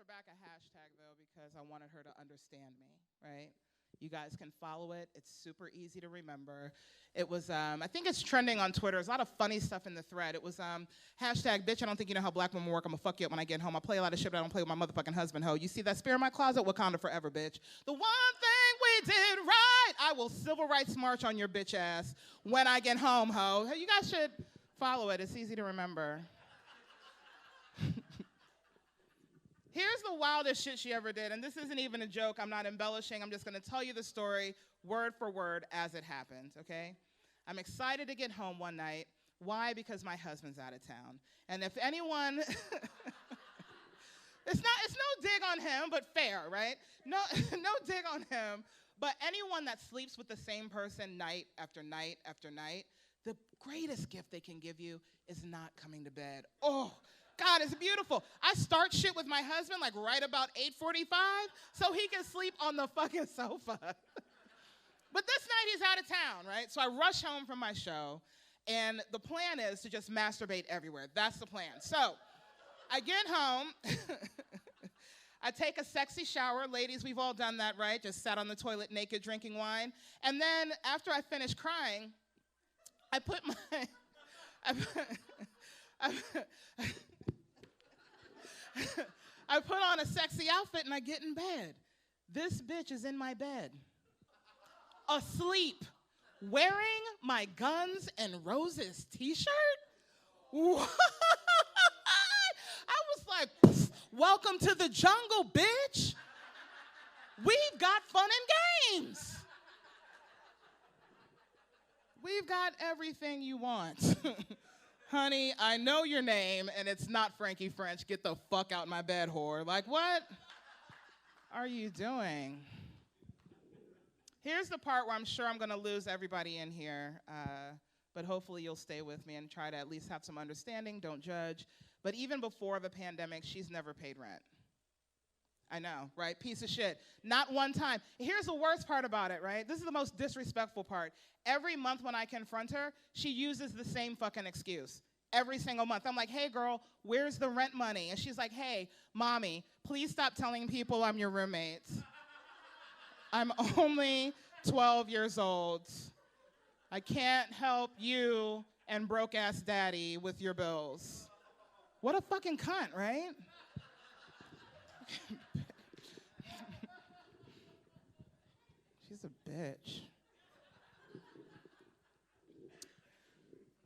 her back a hashtag, though, because I wanted her to understand me, right? You guys can follow it. It's super easy to remember. It was, I think it's trending on Twitter. There's a lot of funny stuff in the thread. It was hashtag, bitch, I don't think you know how black women work. I'm gonna fuck you up when I get home. I play a lot of shit, but I don't play with my motherfucking husband, ho. You see that spear in my closet? Wakanda forever, bitch. The one thing we did right, I will civil rights march on your bitch ass when I get home, ho. You guys should follow it. It's easy to remember. Here's the wildest shit she ever did, and this isn't even a joke. I'm not embellishing. I'm just going to tell you the story word for word as it happened, okay? I'm excited to get home one night. Why? Because my husband's out of town. And if anyone, it's no dig on him, but fair, right? No dig on him. But anyone that sleeps with the same person night after night after night, the greatest gift they can give you is not coming to bed. Oh, God, it's beautiful. I start shit with my husband like right about 8:45 so he can sleep on the fucking sofa. But this night he's out of town, right? So I rush home from my show, and the plan is to just masturbate everywhere. That's the plan. So I get home. I take a sexy shower. Ladies, we've all done that, right? Just sat on the toilet naked drinking wine. And then after I finish crying, I put my... I put on a sexy outfit and I get in bed. This bitch is in my bed, asleep, wearing my Guns N' Roses t-shirt. What? I was like, welcome to the jungle, bitch. We've got fun and games. We've got everything you want. Honey, I know your name, and it's not Franqi French. Get the fuck out my bed, whore. Like, what are you doing? Here's the part where I'm sure I'm going to lose everybody in here, but hopefully you'll stay with me and try to at least have some understanding. Don't judge. But even before the pandemic, she's never paid rent. I know, right? Piece of shit. Not one time. Here's the worst part about it, right? This is the most disrespectful part. Every month when I confront her, she uses the same fucking excuse. Every single month. I'm like, hey, girl, where's the rent money? And she's like, hey, mommy, please stop telling people I'm your roommate. I'm only 12 years old. I can't help you and broke-ass daddy with your bills. What a fucking cunt, right? She's a bitch.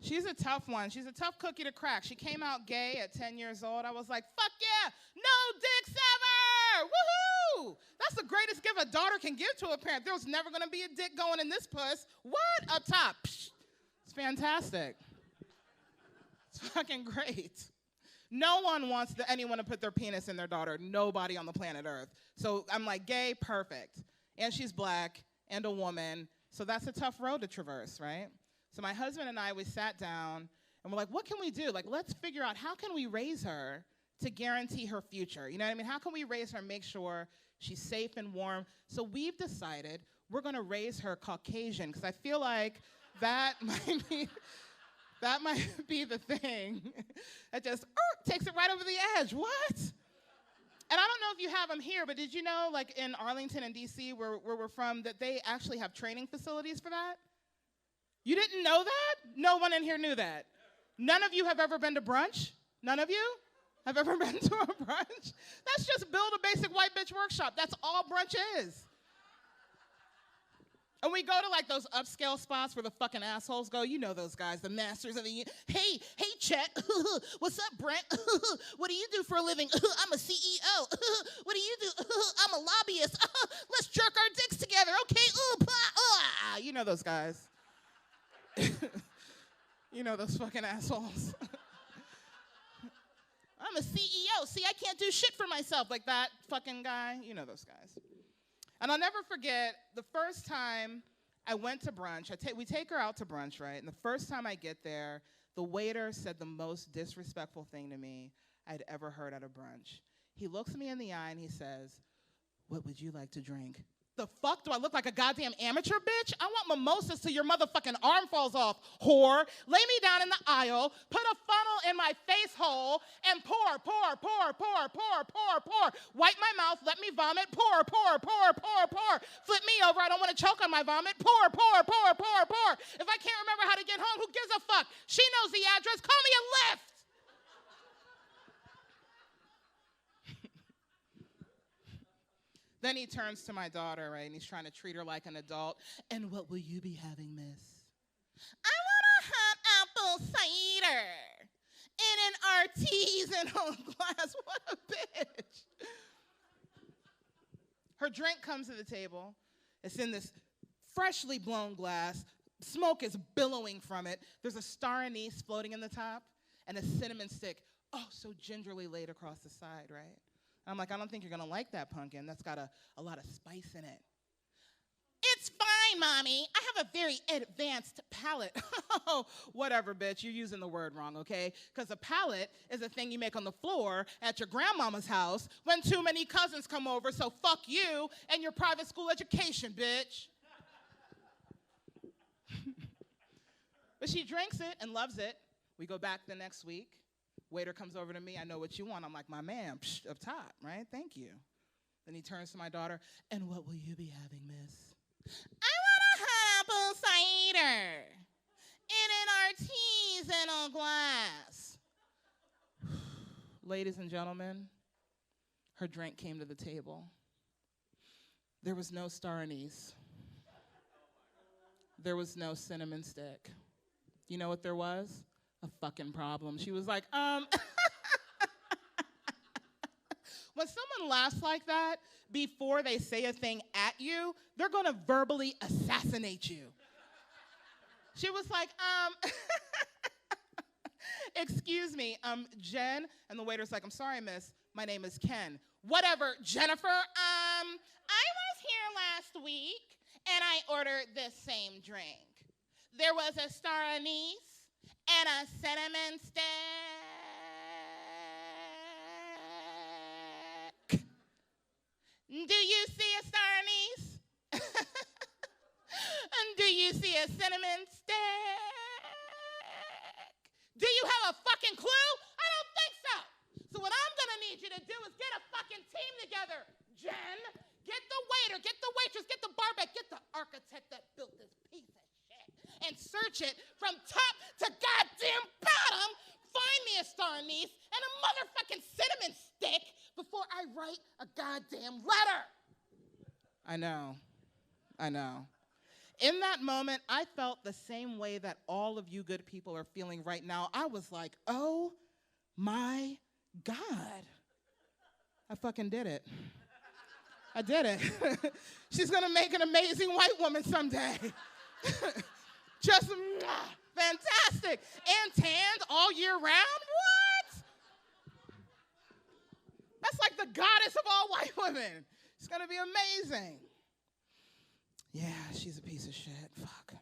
She's a tough one. She's a tough cookie to crack. She came out gay at 10 years old. I was like, fuck yeah, no dicks ever! Woohoo! That's the greatest gift a daughter can give to a parent. There's never gonna be a dick going in this puss. What? Up top. Psh. It's fantastic. It's fucking great. No one wants anyone to put their penis in their daughter. Nobody on the planet Earth. So I'm like, gay, perfect. And she's black and a woman. So that's a tough road to traverse, right? So my husband and I, we sat down and we're like, what can we do? Like, let's figure out how can we raise her to guarantee her future? You know what I mean? How can we raise her and make sure she's safe and warm? So we've decided we're gonna raise her Caucasian, because I feel like that might be the thing that just takes it right over the edge. What? And I don't know if you have them here, but did you know, like in Arlington and DC, where we're from, that they actually have training facilities for that? You didn't know that? No one in here knew that. None of you have ever been to brunch? None of you have ever been to a brunch? That's just build a basic white bitch workshop. That's all brunch is. And we go to like those upscale spots where the fucking assholes go. You know those guys, the masters of the... Hey, Chet. What's up, Brent? What do you do for a living? I'm a CEO. What do you do? I'm a lobbyist. Let's jerk our dicks together. Okay. You know those guys. You know those fucking assholes. I'm a CEO. See, I can't do shit for myself. Like that fucking guy. You know those guys. And I'll never forget the first time I went to brunch. We take her out to brunch, right? And the first time I get there, the waiter said the most disrespectful thing to me I'd ever heard at a brunch. He looks me in the eye and he says, what would you like to drink? The fuck? Do I look like a goddamn amateur bitch? I want mimosas till your motherfucking arm falls off, whore. Lay me down in the aisle, put a funnel in my face hole, and pour. Wipe my mouth, let me vomit, pour. Flip me over, I don't want to choke on my vomit, pour. If I can't remember how to get home, who gives a fuck? She knows the address, call me a lift. Then he turns to my daughter, right, and he's trying to treat her like an adult. And what will you be having, miss? I want a hot apple cider in an artisanal glass. What a bitch. Her drink comes to the table. It's in this freshly blown glass. Smoke is billowing from it. There's a star anise floating in the top and a cinnamon stick, oh, so gingerly laid across the side, right? I'm like, I don't think you're going to like that pumpkin. That's got a lot of spice in it. It's fine, Mommy. I have a very advanced palate. Oh, whatever, bitch. You're using the word wrong, okay? Because a palate is a thing you make on the floor at your grandmama's house when too many cousins come over, so fuck you and your private school education, bitch. But she drinks it and loves it. We go back the next week. Waiter comes over to me. I know what you want. I'm like, my man, up top, right? Thank you. Then he turns to my daughter. And what will you be having, miss? I want a apple cider in an artisanal glass. Ladies and gentlemen, her drink came to the table. There was no star anise. There was no cinnamon stick. You know what there was? A fucking problem. She was like, When someone laughs like that, before they say a thing at you, they're gonna verbally assassinate you. She was like, excuse me, Jen? And the waiter's like, I'm sorry, miss, my name is Ken. Whatever, Jennifer, I was here last week, and I ordered this same drink. There was a star anise, and a cinnamon stick. Do you see a star anise? And do you see a cinnamon stick? Do you have a fucking clue? I don't think so. So what I'm gonna need you to do is get a fucking team together, Jen. Get the waiter, get the waitress, get the barback, get the architect that built this piece of shit, and search it from top to goddamn bottom. Find me a star anise and a motherfucking cinnamon stick before I write a goddamn letter. I know. In that moment, I felt the same way that all of you good people are feeling right now. I was like, oh my God. I fucking did it. I did it. She's gonna make an amazing white woman someday. Just fantastic. And tanned all year round? What? That's like the goddess of all white women. It's gonna be amazing. Yeah, she's a piece of shit. Fuck.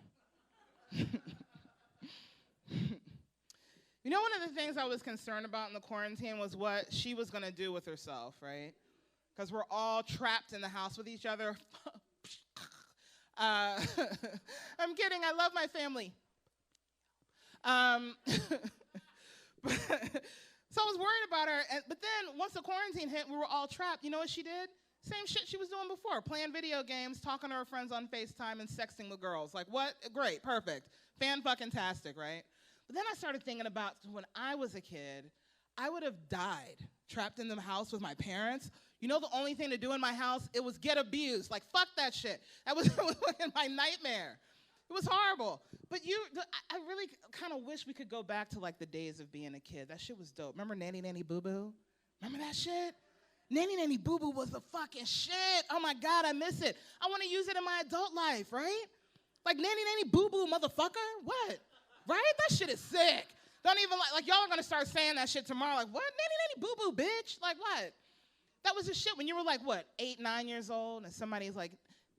You know, one of the things I was concerned about in the quarantine was what she was gonna do with herself, right? Because we're all trapped in the house with each other. I'm kidding, I love my family. So I was worried about her, but then once the quarantine hit, we were all trapped. You know what she did? Same shit she was doing before, playing video games, talking to her friends on FaceTime, and sexting with girls. Like, what? Great, perfect. Fan-fucking-tastic, right? But then I started thinking about when I was a kid, I would have died trapped in the house with my parents. You know the only thing to do in my house? It was get abused. Like, fuck that shit. That was my nightmare. It was horrible. But I really kind of wish we could go back to, like, the days of being a kid. That shit was dope. Remember Nanny Nanny Boo Boo? Remember that shit? Nanny Nanny Boo Boo was the fucking shit. Oh, my God, I miss it. I want to use it in my adult life, right? Like, Nanny Nanny Boo Boo, motherfucker? What? Right? That shit is sick. Don't even, like y'all are going to start saying that shit tomorrow. Like, what? Nanny Nanny Boo Boo, bitch? Like, what? That was the shit when you were, like, what, 8, 9 years old, and somebody's like,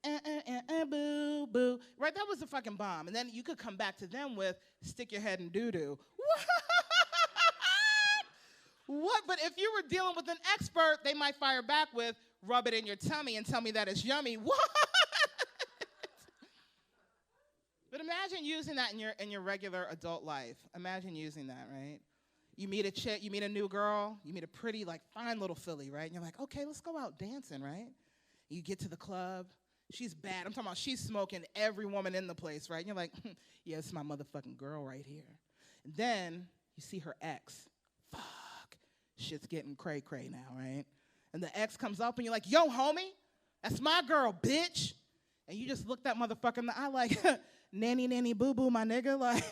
boo, boo. Right? That was the fucking bomb. And then you could come back to them with stick your head in doo-doo. What? But if you were dealing with an expert, they might fire back with rub it in your tummy and tell me that it's yummy. What? But imagine using that in your regular adult life. Imagine using that, right? You meet a chick, you meet a new girl, you meet a pretty, like, fine little filly, right? And you're like, okay, let's go out dancing, right? You get to the club. She's bad. I'm talking about she's smoking every woman in the place, right? And you're like, yeah, it's my motherfucking girl right here. And then you see her ex. Fuck. Shit's getting cray-cray now, right? And the ex comes up and you're like, yo, homie, that's my girl, bitch. And you just look that motherfucker in the eye like, nanny, nanny, boo-boo, my nigga. Like,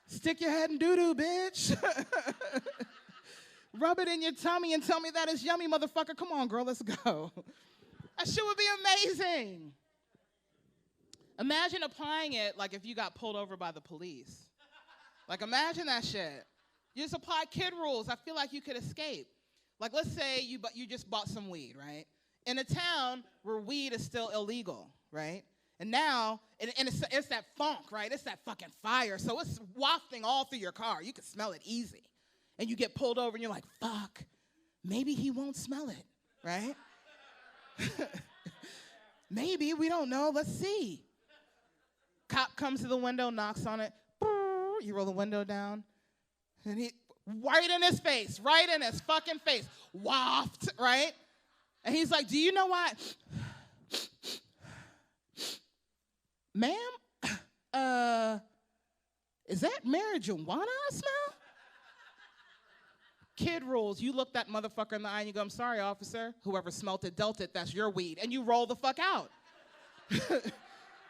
stick your head in doo-doo, bitch. Rub it in your tummy and tell me that it's yummy, motherfucker. Come on, girl, let's go. That shit would be amazing. Imagine applying it like if you got pulled over by the police. Like, imagine that shit. You just apply kid rules. I feel like you could escape. Like, let's say you just bought some weed, right? In a town where weed is still illegal, right? And now, and it's that funk, right? It's that fucking fire. So it's wafting all through your car. You can smell it easy. And you get pulled over and you're like, fuck, maybe he won't smell it, right? Maybe, we don't know, let's see. Cop comes to the window, knocks on it, you roll the window down, and he, right in his face, right in his fucking face, waft, right? And he's like, do you know why? Ma'am, is that marijuana I smell? Kid rules. You look that motherfucker in the eye and you go, I'm sorry, officer. Whoever smelt it, dealt it. That's your weed. And you roll the fuck out.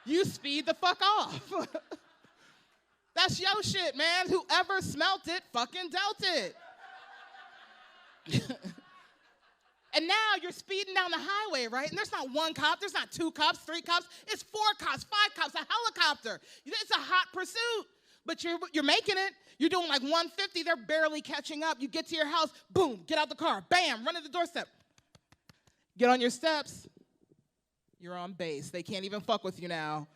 You speed the fuck off. That's your shit, man. Whoever smelt it, fucking dealt it. And now you're speeding down the highway, right? And there's not one cop. There's not 2 cops, 3 cops. It's 4 cops, 5 cops, a helicopter. It's a hot pursuit. But you're making it. You're doing like 150. They're barely catching up. You get to your house. Boom. Get out the car. Bam. Run to the doorstep. Get on your steps. You're on base. They can't even fuck with you now.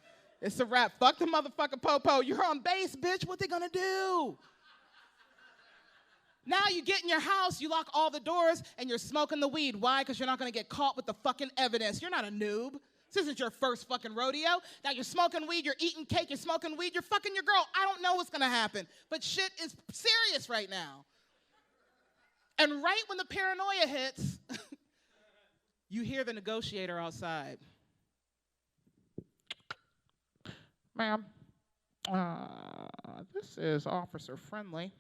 It's a wrap. Fuck the motherfucking popo. You're on base, bitch. What they gonna do? Now you get in your house. You lock all the doors, and you're smoking the weed. Why? Because you're not gonna get caught with the fucking evidence. You're not a noob. This isn't your first fucking rodeo. Now you're smoking weed, you're eating cake, you're smoking weed, you're fucking your girl. I don't know what's gonna happen, but shit is serious right now. And right when the paranoia hits, you hear the negotiator outside. Ma'am, this is Officer Friendly.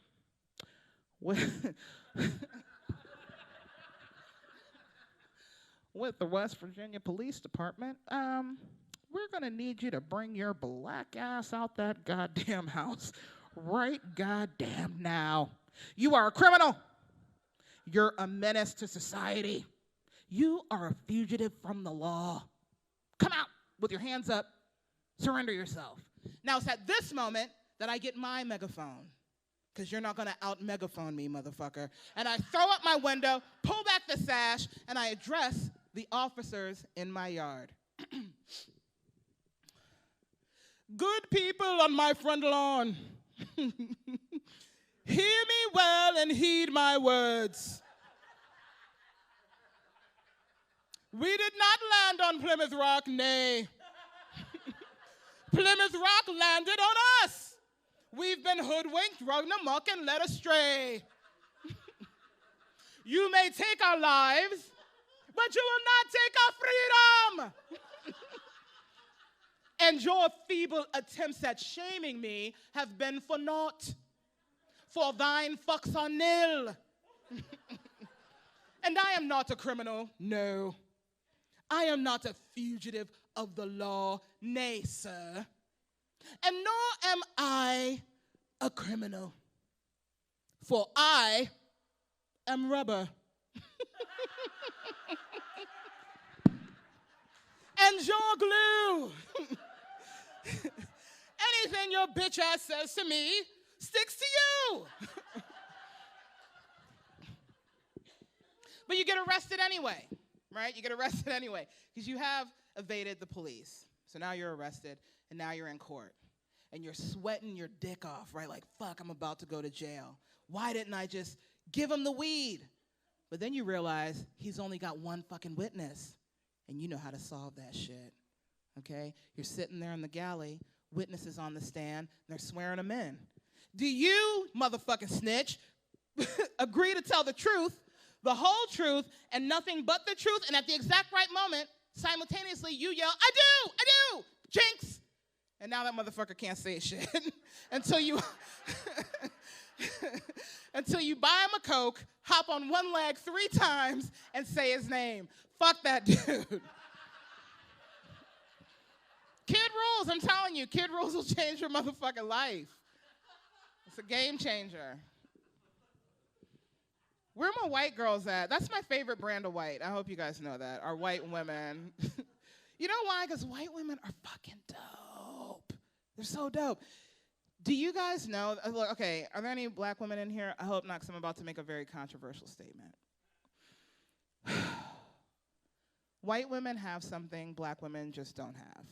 With the West Virginia Police Department, we're gonna need you to bring your black ass out that goddamn house right goddamn now. You are a criminal. You're a menace to society. You are a fugitive from the law. Come out with your hands up. Surrender yourself. Now it's at this moment that I get my megaphone, because you're not gonna out-megaphone me, motherfucker. And I throw up my window, pull back the sash, and I address the officers in my yard. Good people on my front lawn, hear me well and heed my words. We did not land on Plymouth Rock, nay. Plymouth Rock landed on us. We've been hoodwinked, run amok, and led astray. You may take our lives, but you will not take our freedom. And your feeble attempts at shaming me have been for naught. For thine fucks are nil. And I am not a criminal, no. I am not a fugitive of the law, nay, sir. And nor am I a criminal, for I am rubber. And your glue. Anything your bitch ass says to me sticks to you. But you get arrested anyway, right? You get arrested anyway, because you have evaded the police. So now you're arrested, and now you're in court. And you're sweating your dick off, right? Like, fuck, I'm about to go to jail. Why didn't I just give him the weed? But then you realize he's only got one fucking witness. And you know how to solve that shit. Okay? You're sitting there in the galley, witnesses on the stand, they're swearing them in. Do you, motherfucking snitch, agree to tell the truth, the whole truth, and nothing but the truth? And at the exact right moment, simultaneously, you yell, I do, jinx. And now that motherfucker can't say shit until you until you buy him a Coke, hop on one leg 3 times, and say his name. Fuck that dude. Kid rules, I'm telling you, kid rules will change your motherfucking life. It's a game changer. Where are my white girls at? That's my favorite brand of white. I hope you guys know that. Are white women. You know why? Because white women are fucking dope. They're so dope. Do you guys know, look, okay, are there any black women in here? I hope not, because I'm about to make a very controversial statement. White women have something black women just don't have.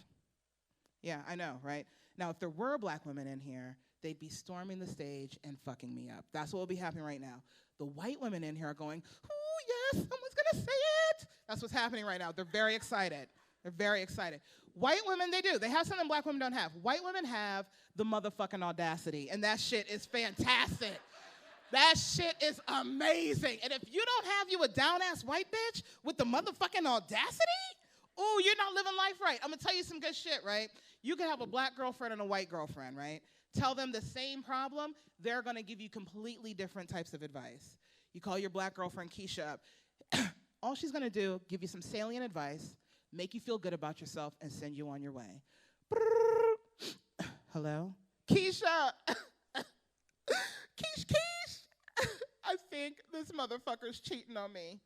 Yeah, I know, right? Now, if there were black women in here, they'd be storming the stage and fucking me up. That's what will be happening right now. The white women in here are going, oh, yes, someone's going to say it. That's what's happening right now. They're very excited. They're very excited. White women, they do. They have something black women don't have. White women have the motherfucking audacity, and that shit is fantastic. That shit is amazing. And if you don't have you a down-ass white bitch with the motherfucking audacity, ooh, you're not living life right. I'm going to tell you some good shit, right? You can have a black girlfriend and a white girlfriend, right? Tell them the same problem, they're going to give you completely different types of advice. You call your black girlfriend Keisha up. All she's going to do, give you some salient advice, make you feel good about yourself, and send you on your way. Hello? Keisha! Keish! I think this motherfucker's cheating on me.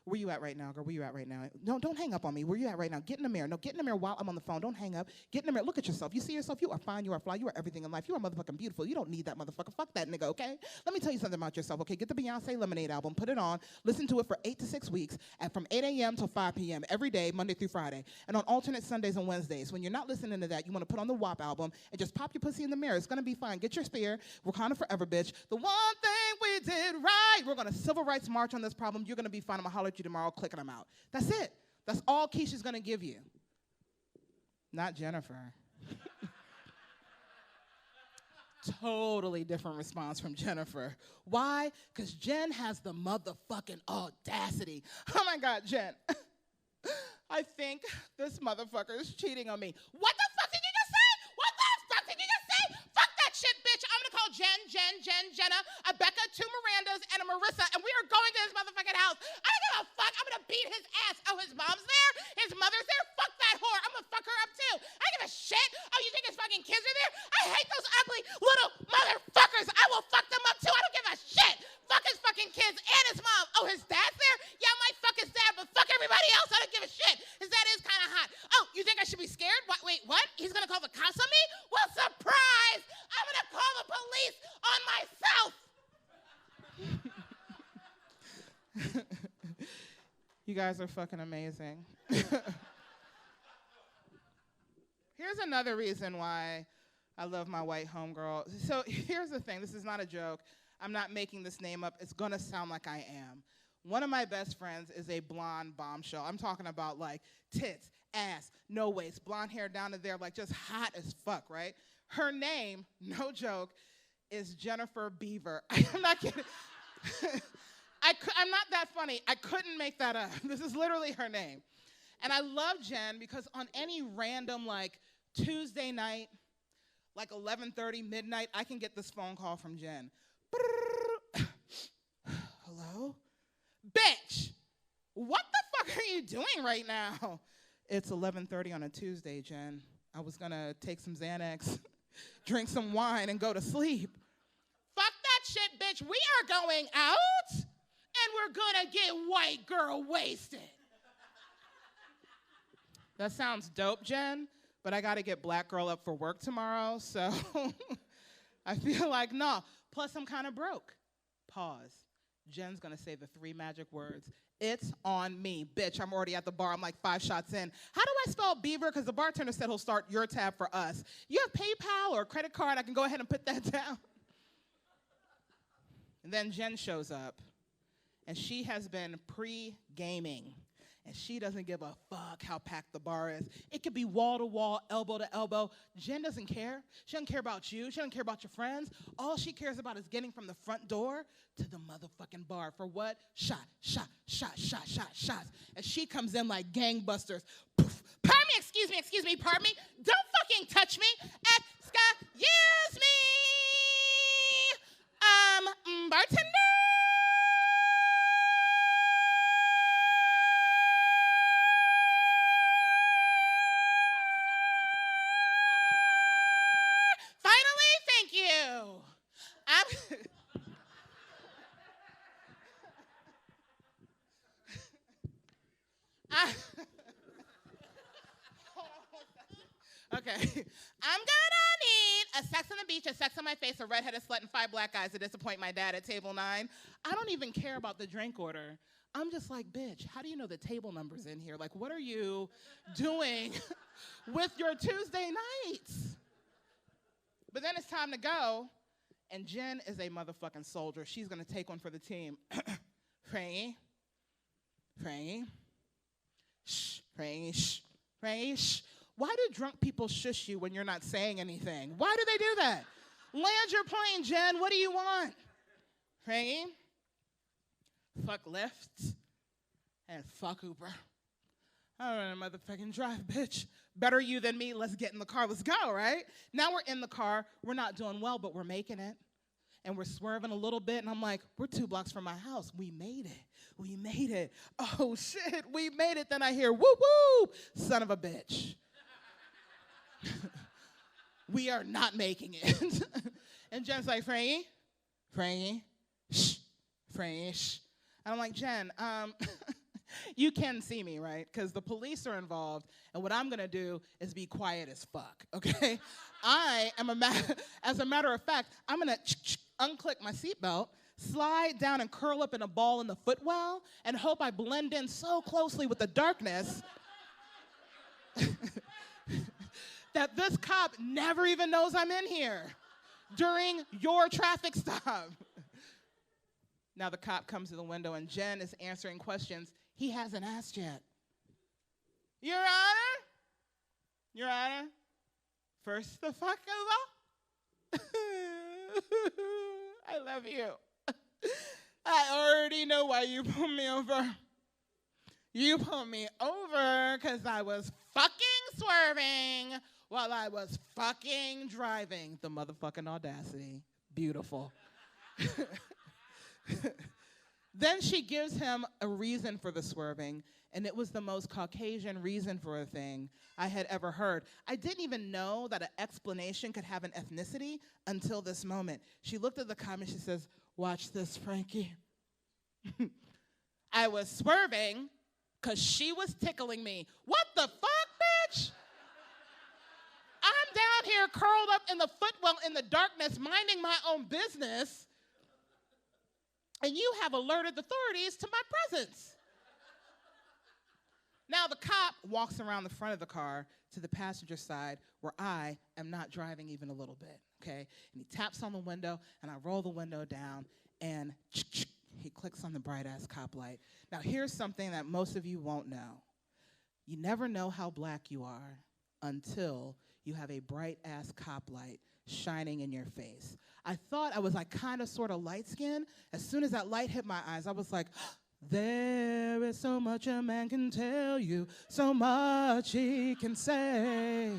Where you at right now, girl? Where you at right now? No, don't hang up on me. Where you at right now? Get in the mirror. No, get in the mirror while I'm on the phone. Don't hang up. Get in the mirror. Look at yourself. You see yourself? You are fine. You are fly. You are everything in life. You are motherfucking beautiful. You don't need that motherfucker. Fuck that nigga, okay? Let me tell you something about yourself, okay? Get the Beyonce Lemonade album. Put it on. Listen to it for 8 to 6 weeks and from 8 a.m. till 5 p.m. every day, Monday through Friday. And on alternate Sundays and Wednesdays. When you're not listening to that, you want to put on the WAP album and just pop your pussy in the mirror. It's going to be fine. Get your spear. Wakanda forever, bitch. The one thing we did right. We're going to civil rights march on this problem. You're going to be fine. I'm going to holler at you tomorrow. Click and I'm out. That's it. That's all Keisha's going to give you. Not Jennifer. Totally different response from Jennifer. Why? Because Jen has the motherfucking audacity. Oh, my God, Jen. I think this motherfucker is cheating on me. What the fuck did you just say? What the fuck did you just say? Fuck that shit, bitch. I'm going to call Jenna, a Becca, 2 Mirandas, and a Marissa, and we are going to his motherfucking house. I don't give a fuck. I'm going to beat his ass. Oh, his mom's there? His mother's there? Fuck that whore. I'm going to fuck her up, too. I don't give a shit. Oh, you think his fucking kids are there? I hate those ugly little motherfuckers. I will fuck them up, too. I don't give a shit. Fuck his fucking kids and his mom. Oh, his dad's there? Yeah, I might fuck his dad, but fuck everybody else. I don't give a shit. His dad is kind of hot. Oh, you think I should be scared? What? Wait, what? He's going to call the cops on me? Well, surprise! I'm going to call the police on myself. You guys are fucking amazing. Here's another reason why I love my white homegirl. So here's the thing. This is not a joke. I'm not making this name up. It's going to sound like I am. One of my best friends is a blonde bombshell. I'm talking about like tits, ass, no waist, blonde hair down to there, like just hot as fuck, right? Her name, no joke, is Jennifer Beaver. I'm not kidding. I'm not that funny. I couldn't make that up. This is literally her name. And I love Jen because on any random like Tuesday night, like 11:30, midnight, I can get this phone call from Jen. Hello? Bitch, what the fuck are you doing right now? It's 11:30 on a Tuesday, Jen. I was gonna take some Xanax, drink some wine, and go to sleep. Fuck that shit, bitch. We are going out, and we're gonna get white girl wasted. That sounds dope, Jen, but I gotta get black girl up for work tomorrow, so I feel like, no. Plus, I'm kind of broke. Pause. Jen's gonna say the 3 magic words. It's on me. Bitch, I'm already at the bar. I'm like 5 shots in. How do I spell Beaver? Because the bartender said he'll start your tab for us. You have PayPal or a credit card? I can go ahead and put that down. And then Jen shows up. and she has been pre-gaming. And she doesn't give a fuck how packed the bar is. It could be wall to wall, elbow to elbow. Jen doesn't care. She doesn't care about you. She doesn't care about your friends. All she cares about is getting from the front door to the motherfucking bar. For what? Shot, shot, shot, shot, shot, shots. And she comes in like gangbusters. Poof. Pardon me, excuse me, pardon me. Don't fucking touch me. Excuse me. Bartender. Okay. I'm gonna need a sex on the beach, a sex on my face, a redheaded slut, and 5 black guys to disappoint my dad at table 9. I don't even care about the drink order. I'm just like, bitch, how do you know the table number's in here? Like, what are you doing with your Tuesday nights? But then it's time to go, and Jen is a motherfucking soldier. She's gonna take one for the team. Franqi. Shh, Franqi, shh, Franqi, shh. Why do drunk people shush you when you're not saying anything? Why do they do that? Land your plane, Jen. What do you want? Franqi, fuck Lyft and fuck Uber. I don't want to motherfucking drive, bitch. Better you than me. Let's get in the car. Let's go, right? Now we're in the car. We're not doing well, but we're making it. And we're swerving a little bit, and I'm like, we're 2 blocks from my house. We made it. We made it. Oh, shit, we made it. Then I hear, woo-woo, son of a bitch. We are not making it. And Jen's like, Franqi, shh, Franqi, shh. And I'm like, Jen, you can see me, right? Because the police are involved, and what I'm gonna do is be quiet as fuck, okay? As a matter of fact, I'm gonna unclick my seatbelt, slide down and curl up in a ball in the footwell, and hope I blend in so closely with the darkness that this cop never even knows I'm in here during your traffic stop. Now the cop comes to the window, and Jen is answering questions he hasn't asked yet. Your Honor, first the fuck of all, I love you. I already know why you pulled me over. You pulled me over because I was fucking swerving while I was fucking driving. The motherfucking audacity. Beautiful. Then she gives him a reason for the swerving, and it was the most Caucasian reason for a thing I had ever heard. I didn't even know that an explanation could have an ethnicity until this moment. She looked at the cop and she says, watch this, Franqi. I was swerving because she was tickling me. What the fuck, bitch? I'm down here curled up in the footwell in the darkness, minding my own business, and you have alerted the authorities to my presence. Now the cop walks around the front of the car to the passenger side where I am not driving even a little bit, okay? And he taps on the window, and I roll the window down, and he clicks on the bright-ass cop light. Now here's something that most of you won't know. You never know how black you are until you have a bright-ass cop light shining in your face. I thought I was like kind of sort of light-skinned. As soon as that light hit my eyes, I was like, there is so much a man can tell you, so much he can say.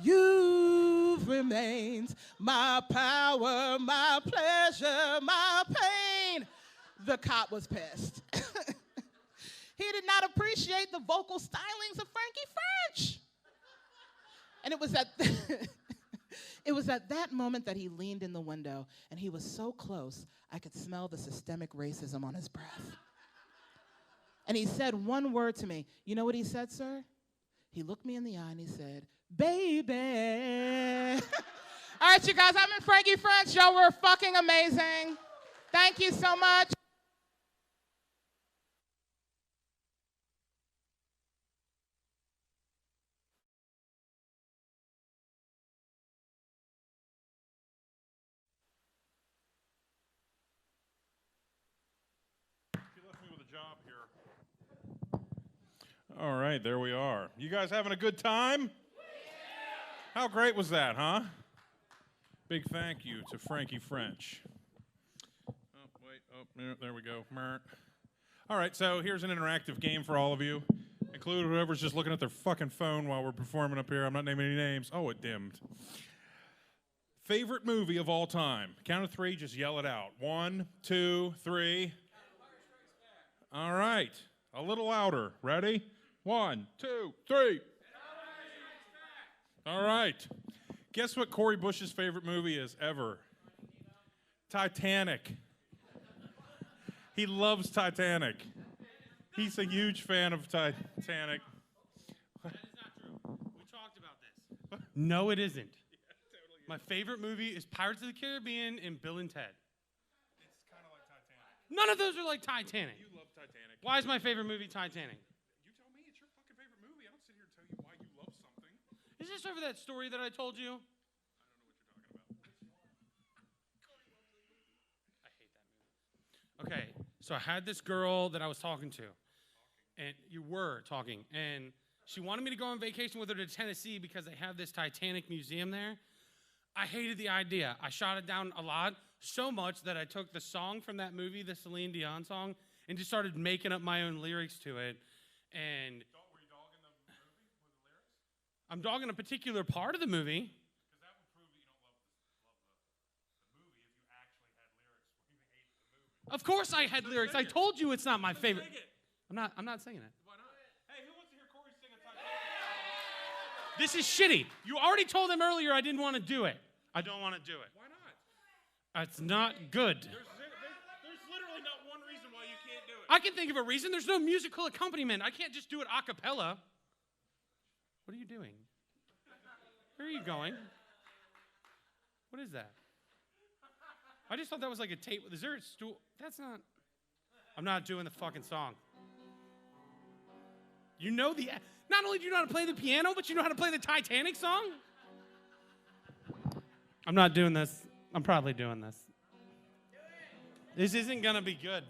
You've remained my power, my pleasure, my pain. The cop was pissed. He did not appreciate the vocal stylings of Franqi French. And it was at that moment that he leaned in the window, and he was so close, I could smell the systemic racism on his breath. And he said one word to me. You know what he said, sir? He looked me in the eye and he said, baby. All right, you guys, I'm in Franqi French. Y'all were fucking amazing. Thank you so much. All right, there we are. You guys having a good time? How great was that, huh? Big thank you to Franqi French. There we go. All right, so here's an interactive game for all of you. Include whoever's just looking at their fucking phone while we're performing up here. I'm not naming any names. Oh, it dimmed. Favorite movie of all time? Count of three, just yell it out. 1, 2, 3. All right, a little louder. Ready? 1, 2, 3. All right. Guess what Cory Bush's favorite movie is ever? Titanic. He loves Titanic. He's a huge fan of Titanic. That is not true. We talked about this. No, it isn't. Yeah, totally is. My favorite movie is Pirates of the Caribbean and Bill and Ted. It's kind of like Titanic. None of those are like Titanic. You love Titanic. Why is my favorite movie Titanic? You tell me. It's your fucking favorite movie. I don't sit here and tell you why you love something. Is this over that story that I told you? I don't know what you're talking about. I hate that movie. Okay, so I had this girl that I was talking to. And you were talking. And she wanted me to go on vacation with her to Tennessee because they have this Titanic museum there. I hated the idea. I shot it down a lot, so much that I took the song from that movie, the Celine Dion song, and just started making up my own lyrics to it. And Were you dogging the movie with the lyrics? I'm dogging a particular part of the movie. Because that would prove that you don't love the movie if you actually had lyrics where you hate the movie. Of course I had lyrics. I told you it's not my favorite. Sing it. I'm not singing it. Why not? Hey, who wants to hear Cory sing a Titanic? This is shitty. You already told them earlier I didn't want to do it. I don't want to do it. Why not? It's not good. There's literally not one reason why you can't do it. I can think of a reason. There's no musical accompaniment. I can't just do it a cappella. What are you doing? Where are you going? What is that? I just thought that was like a Tate. Is there a stool? That's not. I'm not doing the fucking song. You know the. Not only do you know how to play the piano, but you know how to play the Titanic song? I'm not doing this. I'm probably doing this. This isn't going to be good.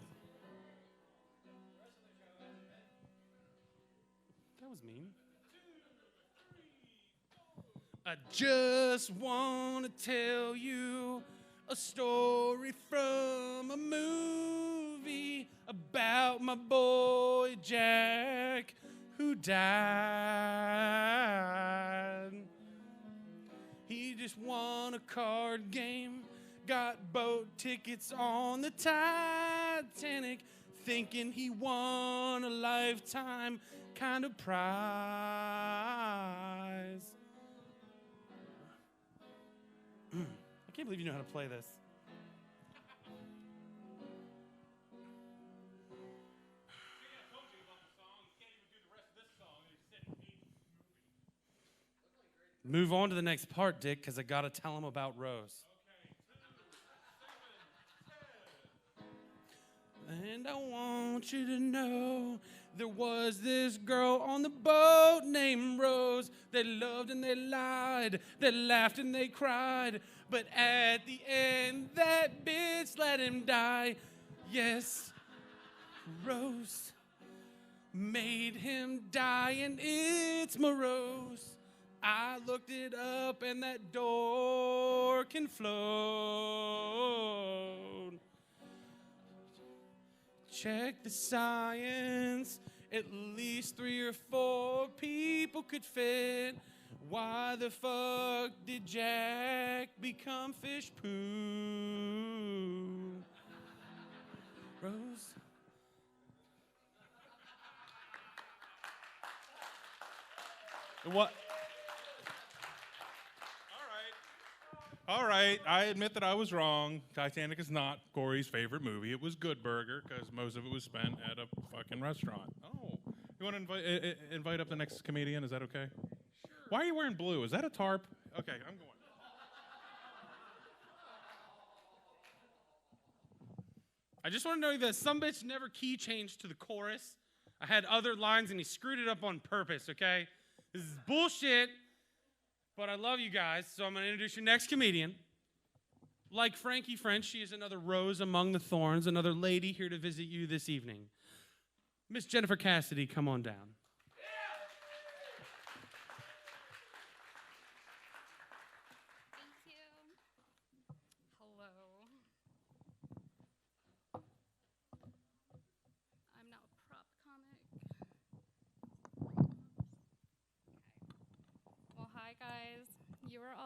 That was mean. I just want to tell you a story from a movie about my boy Jack who died. He just won a card game, got boat tickets on the Titanic, thinking he won a lifetime kind of prize. I can't believe you know how to play this. Move on to the next part, Dick, because I got to tell him about Rose. And I want you to know there was this girl on the boat named Rose. They loved and they lied, they laughed and they cried. But at the end, that bitch let him die. Yes, Rose made him die, and it's morose. I looked it up, and that door can float. Check the science. At least 3 or 4 people could fit. Why the fuck did Jack become fish poo? Rose? What? All right, I admit that I was wrong. Titanic is not Cory's favorite movie. It was Good Burger because most of it was spent at a fucking restaurant. Oh, you want to invite up the next comedian? Is that okay? Sure. Why are you wearing blue? Is that a tarp? Okay, I'm going. I just want to know that some bitch never key changed to the chorus. I had other lines and he screwed it up on purpose, okay? This is bullshit. But I love you guys, so I'm going to introduce your next comedian. Like Franqi French, she is another rose among the thorns, another lady here to visit you this evening. Miss Jennifer Cassidy, come on down.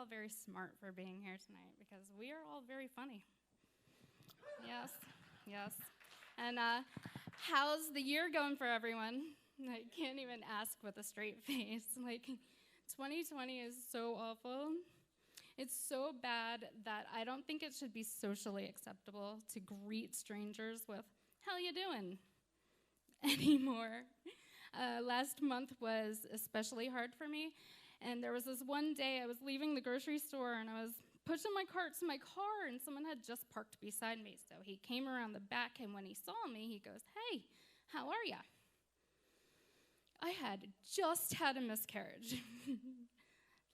very smart for being here tonight because we are all very funny. Yes, yes. And how's the year going for everyone? I can't even ask with a straight face. Like, 2020 is so awful. It's so bad that I don't think it should be socially acceptable to greet strangers with, "How you doing?" anymore. Last month was especially hard for me, and there was this one day I was leaving the grocery store and I was pushing my cart to my car, and someone had just parked beside me. So he came around the back, and when he saw me, he goes, "Hey, how are ya?" I had just had a miscarriage.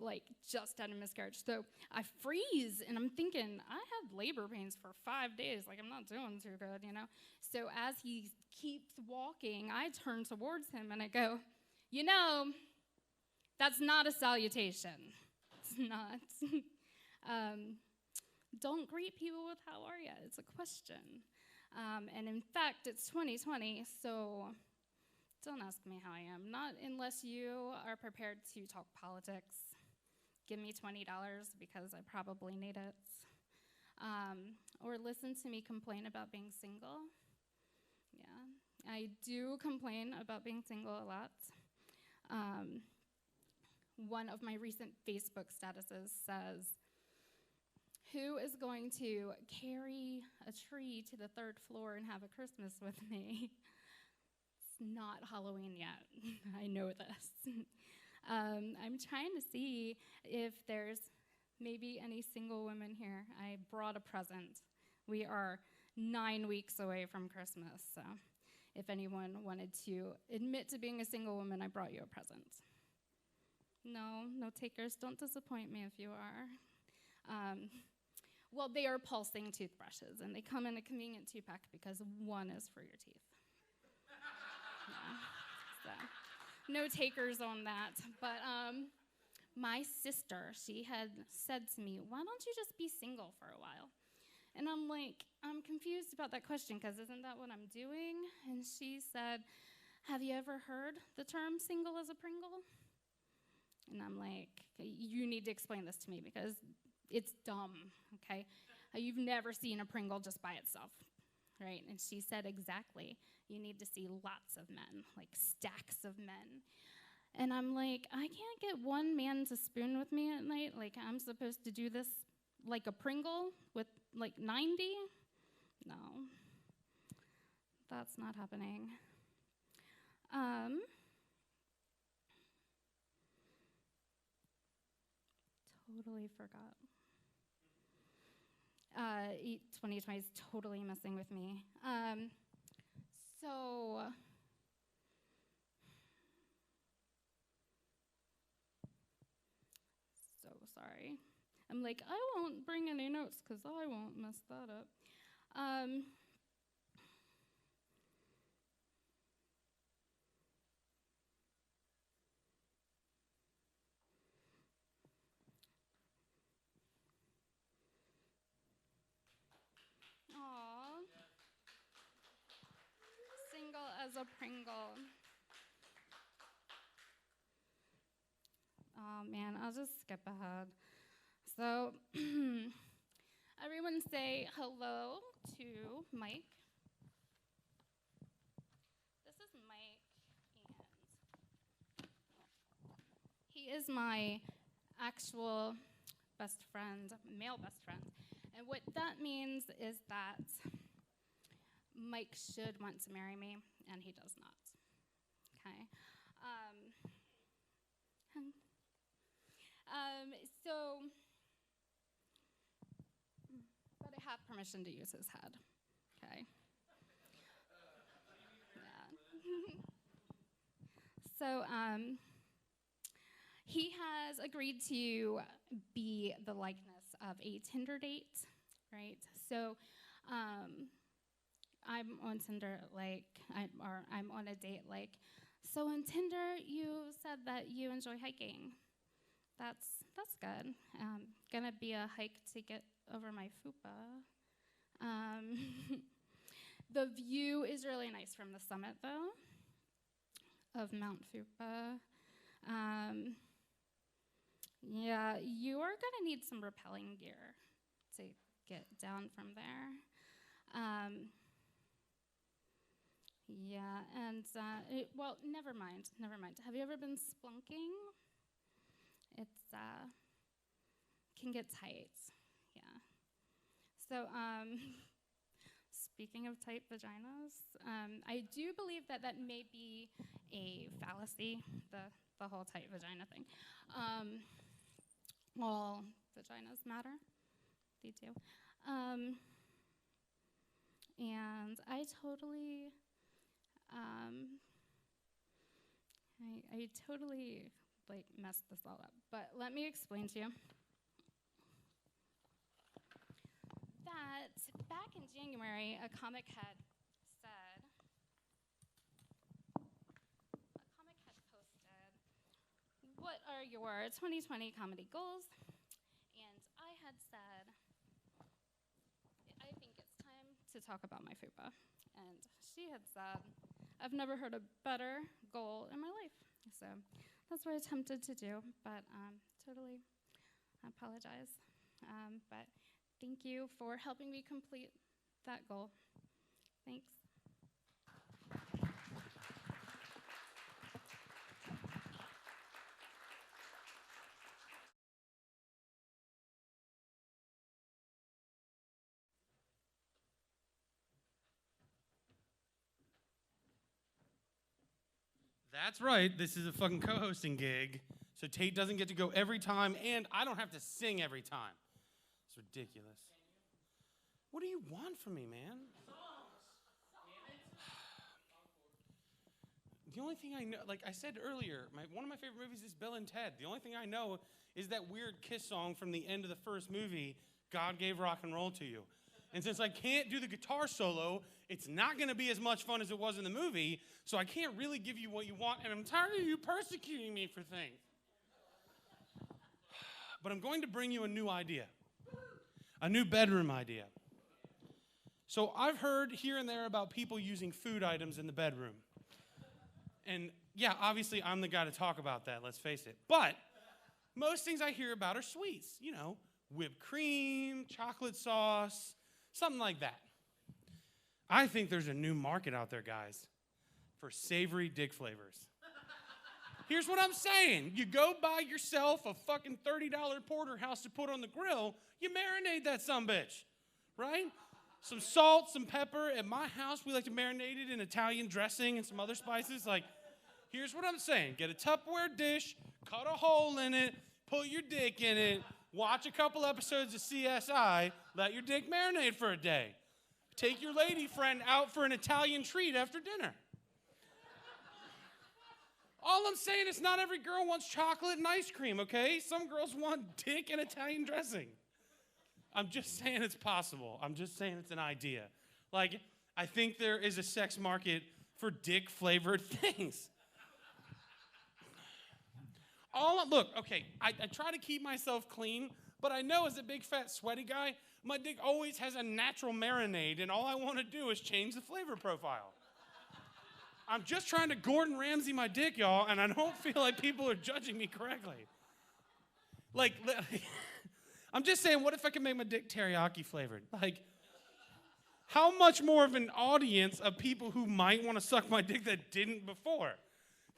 Like, just had a miscarriage. So I freeze, and I'm thinking, I had labor pains for 5 days. Like, I'm not doing too good, you know? So as he keeps walking, I turn towards him, and I go, "You know, that's not a salutation. It's not." Don't greet people with "How are ya?" It's a question. And in fact, it's 2020, so don't ask me how I am. Not unless you are prepared to talk politics. Give me $20 because I probably need it. Or listen to me complain about being single. Yeah, I do complain about being single a lot. One of my recent Facebook statuses says, "Who is going to carry a tree to the 3rd floor and have a Christmas with me?" It's not Halloween yet. I know this. I'm trying to see if there's maybe any single women here. I brought a present. We are 9 weeks away from Christmas, so if anyone wanted to admit to being a single woman, I brought you a present. No takers. Don't disappoint me if you are. Well, they are pulsing toothbrushes, and they come in a convenient 2-pack because one is for your teeth. Yeah, so. No takers on that, but my sister, she had said to me, "Why don't you just be single for a while?" And I'm like, I'm confused about that question because isn't that what I'm doing? And she said, "Have you ever heard the term single as a Pringle?" And I'm like, you need to explain this to me because it's dumb, okay? You've never seen a Pringle just by itself, right? And she said, exactly. You need to see lots of men, like stacks of men. And I'm like, I can't get one man to spoon with me at night. Like, I'm supposed to do this like a Pringle with like 90? No, that's not happening. Totally forgot. 2020 is totally messing with me. So sorry. I'm like, I won't bring any notes because I won't mess that up. Aw. Single as a Pringle. Oh man, I'll just skip ahead. So, everyone say hello to Mike. This is Mike, and he is my actual best friend, male best friend. And what that means is that Mike should want to marry me, and he does not. Okay? But I have permission to use his head. Okay? Yeah. So, he has agreed to be the likeness of a Tinder date, right? So, I'm on Tinder, I'm on a date, like, so on Tinder, you said that you enjoy hiking. That's good. Gonna be a hike to get over my fupa. The view is really nice from the summit, though, of Mount Fupa. Yeah, you are gonna need some rappelling gear to get down from there. Yeah, and well, never mind. Have you ever been splunking? It's can get tight. Yeah. So speaking of tight vaginas, I do believe that may be a fallacy. The whole tight vagina thing. Well, vaginas matter. They do. And I totally, I totally like messed this all up. But let me explain to you that back in January, a comic had posted, "What are your 2020 comedy goals?" And I had said, "I think it's time to talk about my fupa." And she had said, "I've never heard a better goal in my life." So that's what I attempted to do, but totally apologize. But thank you for helping me complete that goal. Thanks. That's right. This is a fucking co-hosting gig, so Tate doesn't get to go every time, and I don't have to sing every time. It's ridiculous. What do you want from me, man? The only thing I know, like I said earlier, one of my favorite movies is Bill and Ted. The only thing I know is that weird Kiss song from the end of the first movie, "God Gave Rock and Roll to You." And since I can't do the guitar solo, it's not going to be as much fun as it was in the movie, so I can't really give you what you want, and I'm tired of you persecuting me for things. But I'm going to bring you a new idea, a new bedroom idea. So I've heard here and there about people using food items in the bedroom. And yeah, obviously I'm the guy to talk about that, let's face it. But most things I hear about are sweets, you know, whipped cream, chocolate sauce, something like that. I think there's a new market out there, guys, for savory dick flavors. Here's what I'm saying. You go buy yourself a fucking $30 porterhouse to put on the grill, you marinate that sumbitch, right? Some salt, some pepper. At my house, we like to marinate it in Italian dressing and some other spices. Like, here's what I'm saying. Get a Tupperware dish, cut a hole in it, put your dick in it, watch a couple episodes of CSI, let your dick marinate for a day. Take your lady friend out for an Italian treat after dinner. All I'm saying is not every girl wants chocolate and ice cream, okay? Some girls want dick and Italian dressing. I'm just saying it's possible. I'm just saying it's an idea. Like, I think there is a sex market for dick-flavored things. Look, okay, I try to keep myself clean, but I know as a big, fat, sweaty guy, my dick always has a natural marinade, and all I want to do is change the flavor profile. I'm just trying to Gordon Ramsay my dick, y'all, and I don't feel like people are judging me correctly. Like, I'm just saying, what if I could make my dick teriyaki flavored? Like, how much more of an audience of people who might want to suck my dick that didn't before?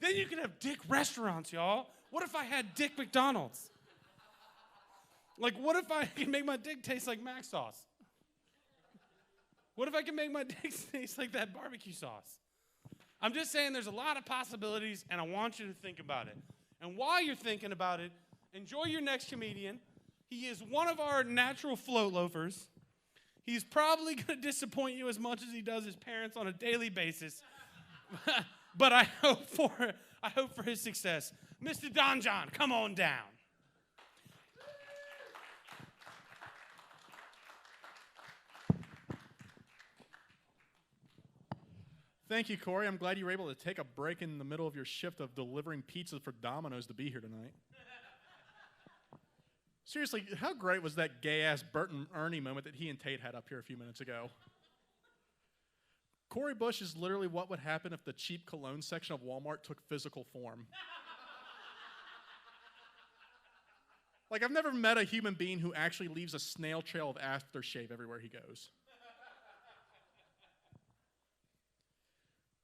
Then you could have dick restaurants, y'all. What if I had dick McDonald's? Like, what if I could make my dick taste like mac sauce? What if I could make my dick taste like that barbecue sauce? I'm just saying there's a lot of possibilities, and I want you to think about it. And while you're thinking about it, enjoy your next comedian. He is one of our natural float loafers. He's probably going to disappoint you as much as he does his parents on a daily basis. But I hope for his success. Mr. Don John, come on down. Thank you, Cory. I'm glad you were able to take a break in the middle of your shift of delivering pizza for Domino's to be here tonight. Seriously, how great was that gay-ass Bert and Ernie moment that he and Tate had up here a few minutes ago? Cory Bush is literally what would happen if the cheap cologne section of Walmart took physical form. Like, I've never met a human being who actually leaves a snail trail of aftershave everywhere he goes.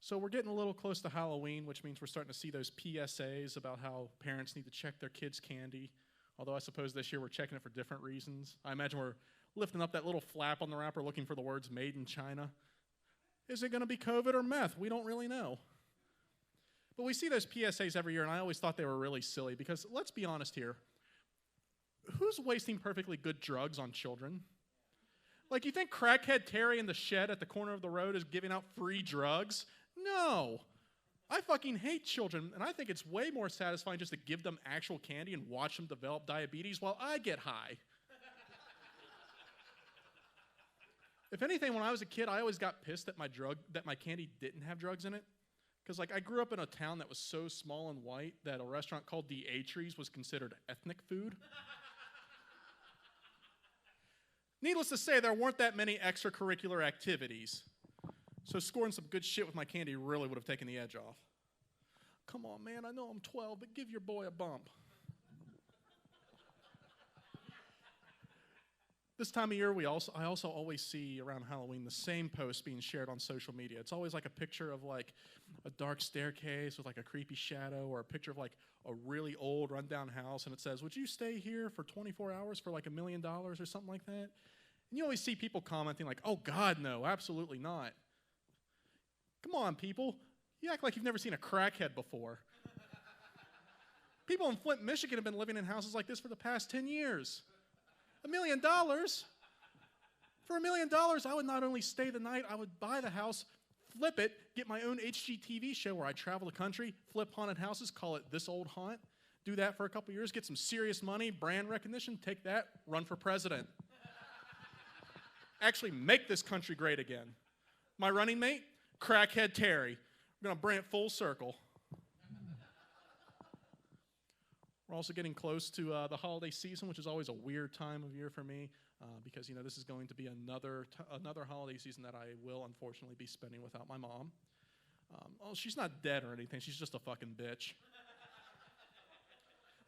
So we're getting a little close to Halloween, which means we're starting to see those PSAs about how parents need to check their kids' candy. Although I suppose this year we're checking it for different reasons. I imagine we're lifting up that little flap on the wrapper looking for the words made in China. Is it going to be COVID or meth? We don't really know. But we see those PSAs every year, and I always thought they were really silly because, let's be honest here, who's wasting perfectly good drugs on children? Like, you think crackhead Terry in the shed at the corner of the road is giving out free drugs? No. I fucking hate children, and I think it's way more satisfying just to give them actual candy and watch them develop diabetes while I get high. If anything, when I was a kid, I always got pissed that my candy didn't have drugs in it. Because, like, I grew up in a town that was so small and white that a restaurant called the Atries was considered ethnic food. Needless to say, there weren't that many extracurricular activities. So scoring some good shit with my candy really would have taken the edge off. Come on, man, I know I'm 12, but give your boy a bump. This time of year, I also always see around Halloween the same post being shared on social media. It's always like a picture of like a dark staircase with like a creepy shadow, or a picture of like a really old rundown house, and it says, "Would you stay here for 24 hours for like $1 million or something like that?" And you always see people commenting like, "Oh God, no, absolutely not." Come on, people. You act like you've never seen a crackhead before. People in Flint, Michigan have been living in houses like this for the past 10 years. $1 million? For $1 million, I would not only stay the night, I would buy the house, flip it, get my own HGTV show where I travel the country, flip haunted houses, call it This Old Haunt, do that for a couple years, get some serious money, brand recognition, take that, run for president. Actually make this country great again. My running mate? Crackhead Terry. We're going to bring it full circle. We're also getting close to the holiday season, which is always a weird time of year for me because, you know, this is going to be another holiday season that I will, unfortunately, be spending without my mom. She's not dead or anything. She's just a fucking bitch.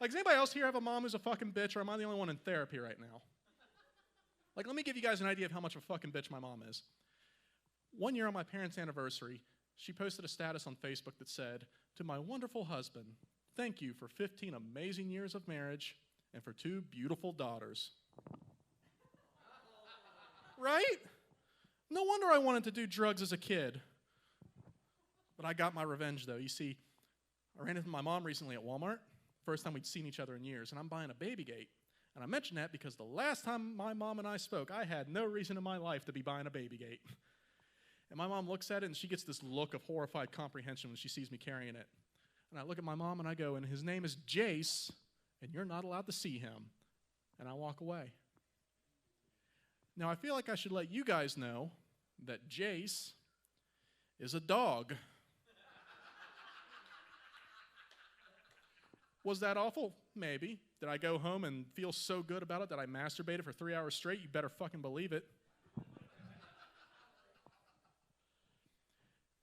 Like, does anybody else here have a mom who's a fucking bitch, or am I the only one in therapy right now? Like, let me give you guys an idea of how much of a fucking bitch my mom is. One year on my parents' anniversary, she posted a status on Facebook that said, "To my wonderful husband, thank you for 15 amazing years of marriage and for 2 beautiful daughters." Right? No wonder I wanted to do drugs as a kid. But I got my revenge, though. You see, I ran into my mom recently at Walmart. First time we'd seen each other in years, and I'm buying a baby gate. And I mention that because the last time my mom and I spoke, I had no reason in my life to be buying a baby gate. And my mom looks at it, and she gets this look of horrified comprehension when she sees me carrying it. And I look at my mom, and I go, "And his name is Jace, and you're not allowed to see him." And I walk away. Now, I feel like I should let you guys know that Jace is a dog. Was that awful? Maybe. Did I go home and feel so good about it that I masturbated for 3 hours straight? You better fucking believe it.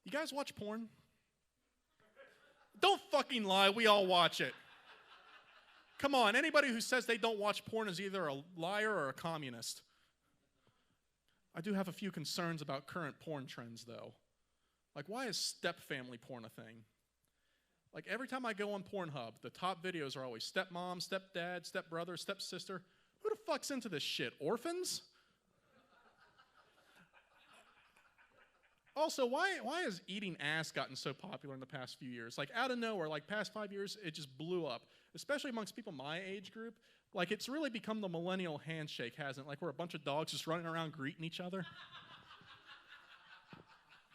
You guys watch porn? Don't fucking lie, we all watch it. Come on, anybody who says they don't watch porn is either a liar or a communist. I do have a few concerns about current porn trends, though. Like, why is step-family porn a thing? Like, every time I go on Pornhub, the top videos are always stepmom, stepdad, stepbrother, stepsister. Who the fuck's into this shit? Orphans? Also, why has eating ass gotten so popular in the past few years? Like, out of nowhere, like, past 5 years, it just blew up. Especially amongst people my age group. Like, it's really become the millennial handshake, hasn't it? Like, we're a bunch of dogs just running around greeting each other.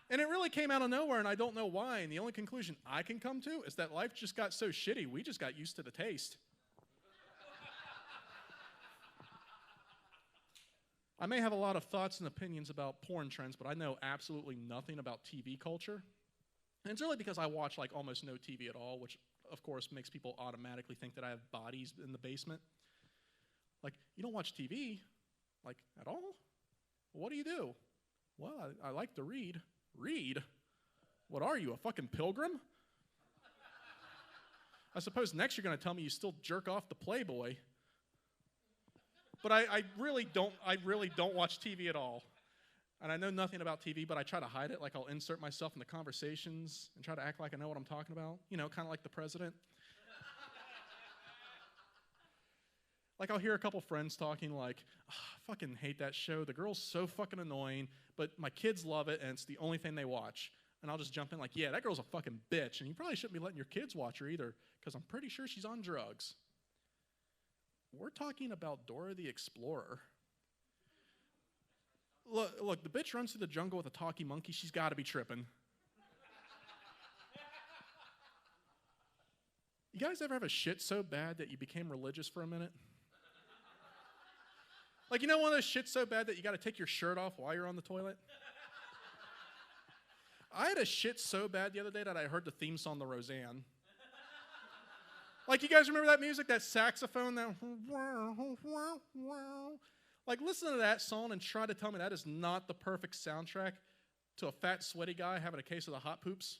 And it really came out of nowhere, and I don't know why. And the only conclusion I can come to is that life just got so shitty, we just got used to the taste. I may have a lot of thoughts and opinions about porn trends, but I know absolutely nothing about TV culture. And it's really because I watch like almost no TV at all, which of course makes people automatically think that I have bodies in the basement. Like, you don't watch TV? Like, at all? What do? Well, I like to read. Read? What are you, a fucking pilgrim? I suppose next you're going to tell me you still jerk off the Playboy. But I really don't watch TV at all. And I know nothing about TV, but I try to hide it. Like I'll insert myself in the conversations and try to act like I know what I'm talking about. You know, kind of like the president. Like I'll hear a couple friends talking like, oh, I fucking hate that show. The girl's so fucking annoying, but my kids love it and it's the only thing they watch. And I'll just jump in like, yeah, that girl's a fucking bitch. And you probably shouldn't be letting your kids watch her either because I'm pretty sure she's on drugs. We're talking about Dora the Explorer. Look, the bitch runs through the jungle with a talking monkey. She's got to be tripping. You guys ever have a shit so bad that you became religious for a minute? Like, you know one of those shits so bad that you got to take your shirt off while you're on the toilet? I had a shit so bad the other day that I heard the theme song, The Roseanne. Like, you guys remember that music, that saxophone, that... Like, listen to that song and try to tell me that is not the perfect soundtrack to a fat, sweaty guy having a case of the hot poops.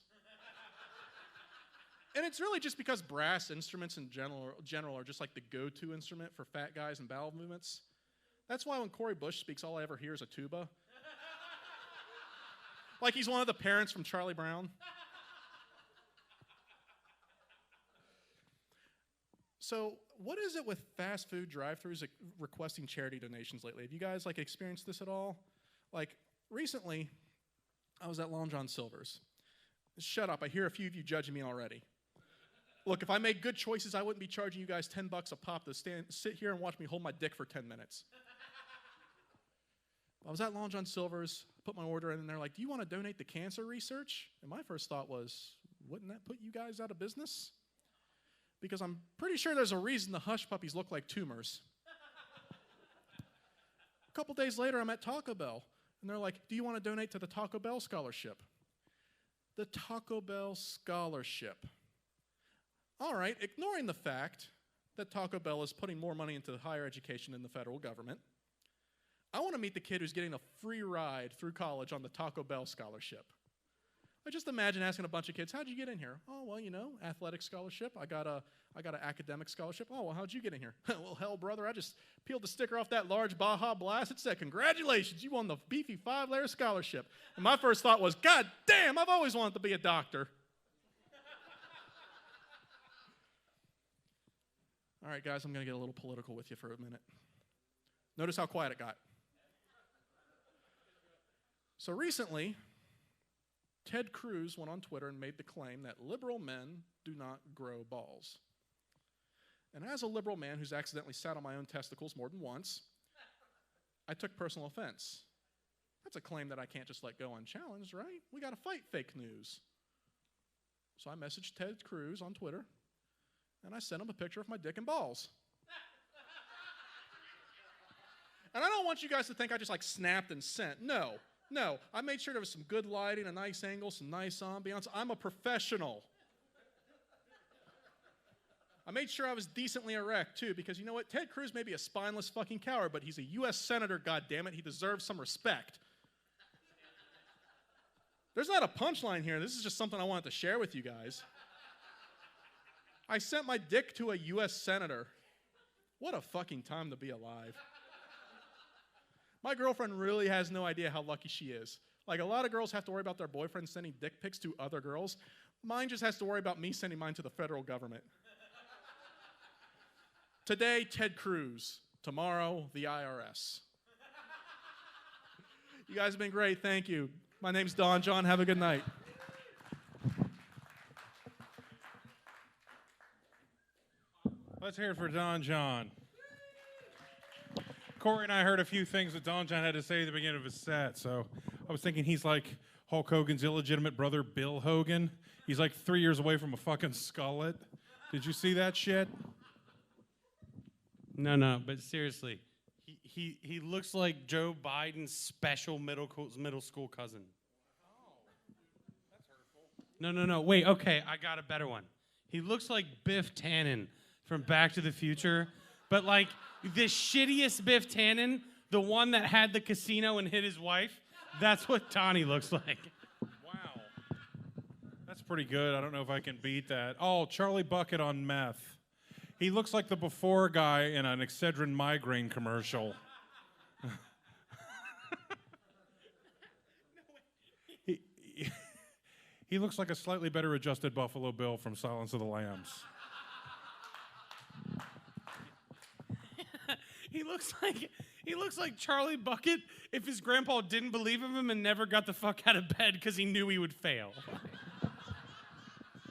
And it's really just because brass instruments in general are just like the go-to instrument for fat guys and bowel movements. That's why when Cory Bush speaks, all I ever hear is a tuba. Like he's one of the parents from Charlie Brown. So what is it with fast food drive-thrus requesting charity donations lately? Have you guys like experienced this at all? Like recently, I was at Long John Silver's. Shut up, I hear a few of you judging me already. Look, if I made good choices, I wouldn't be charging you guys $10 a pop to sit here and watch me hold my dick for 10 minutes. I was at Long John Silver's, put my order in, and they're like, do you want to donate to cancer research? And my first thought was, wouldn't that put you guys out of business? Because I'm pretty sure there's a reason the hush puppies look like tumors. A couple days later, I'm at Taco Bell, and they're like, do you want to donate to the Taco Bell Scholarship? The Taco Bell Scholarship. All right, ignoring the fact that Taco Bell is putting more money into higher education than the federal government, I want to meet the kid who's getting a free ride through college on the Taco Bell Scholarship. I just imagine asking a bunch of kids, how'd you get in here? Oh, well, you know, athletic scholarship. I got an academic scholarship. Oh, well, how'd you get in here? Well, hell, brother, I just peeled the sticker off that large Baja Blast. It said, congratulations, you won the beefy 5-layer scholarship. And my first thought was, God damn, I've always wanted to be a doctor. All right, guys, I'm going to get a little political with you for a minute. Notice how quiet it got. So recently, Ted Cruz went on Twitter and made the claim that liberal men do not grow balls. And as a liberal man who's accidentally sat on my own testicles more than once, I took personal offense. That's a claim that I can't just let go unchallenged, right? We got to fight fake news. So I messaged Ted Cruz on Twitter, and I sent him a picture of my dick and balls. And I don't want you guys to think I just like snapped and sent. No, I made sure there was some good lighting, a nice angle, some nice ambiance. I'm a professional. I made sure I was decently erect, too, because you know what? Ted Cruz may be a spineless fucking coward, but he's a U.S. Senator, goddammit. He deserves some respect. There's not a punchline here. This is just something I wanted to share with you guys. I sent my dick to a U.S. Senator. What a fucking time to be alive. My girlfriend really has no idea how lucky she is. Like, a lot of girls have to worry about their boyfriend sending dick pics to other girls. Mine just has to worry about me sending mine to the federal government. Today, Ted Cruz. Tomorrow, the IRS. You guys have been great. Thank you. My name's Don John. Have a good night. Let's hear it for Don John. Cory and I heard a few things that Don John had to say at the beginning of his set, so I was thinking he's like Hulk Hogan's illegitimate brother, Bill Hogan. He's like 3 years away from a fucking skullet. Did you see that shit? No, but seriously, he looks like Joe Biden's special middle school cousin. Oh, that's hurtful. No, wait, okay, I got a better one. He looks like Biff Tannen from Back to the Future, but like the shittiest Biff Tannen, the one that had the casino and hit his wife, that's what Tawny looks like. Wow. That's pretty good. I don't know if I can beat that. Oh, Charlie Bucket on meth. He looks like the before guy in an Excedrin migraine commercial. He looks like a slightly better adjusted Buffalo Bill from Silence of the Lambs. He looks like Charlie Bucket if his grandpa didn't believe in him and never got the fuck out of bed because he knew he would fail.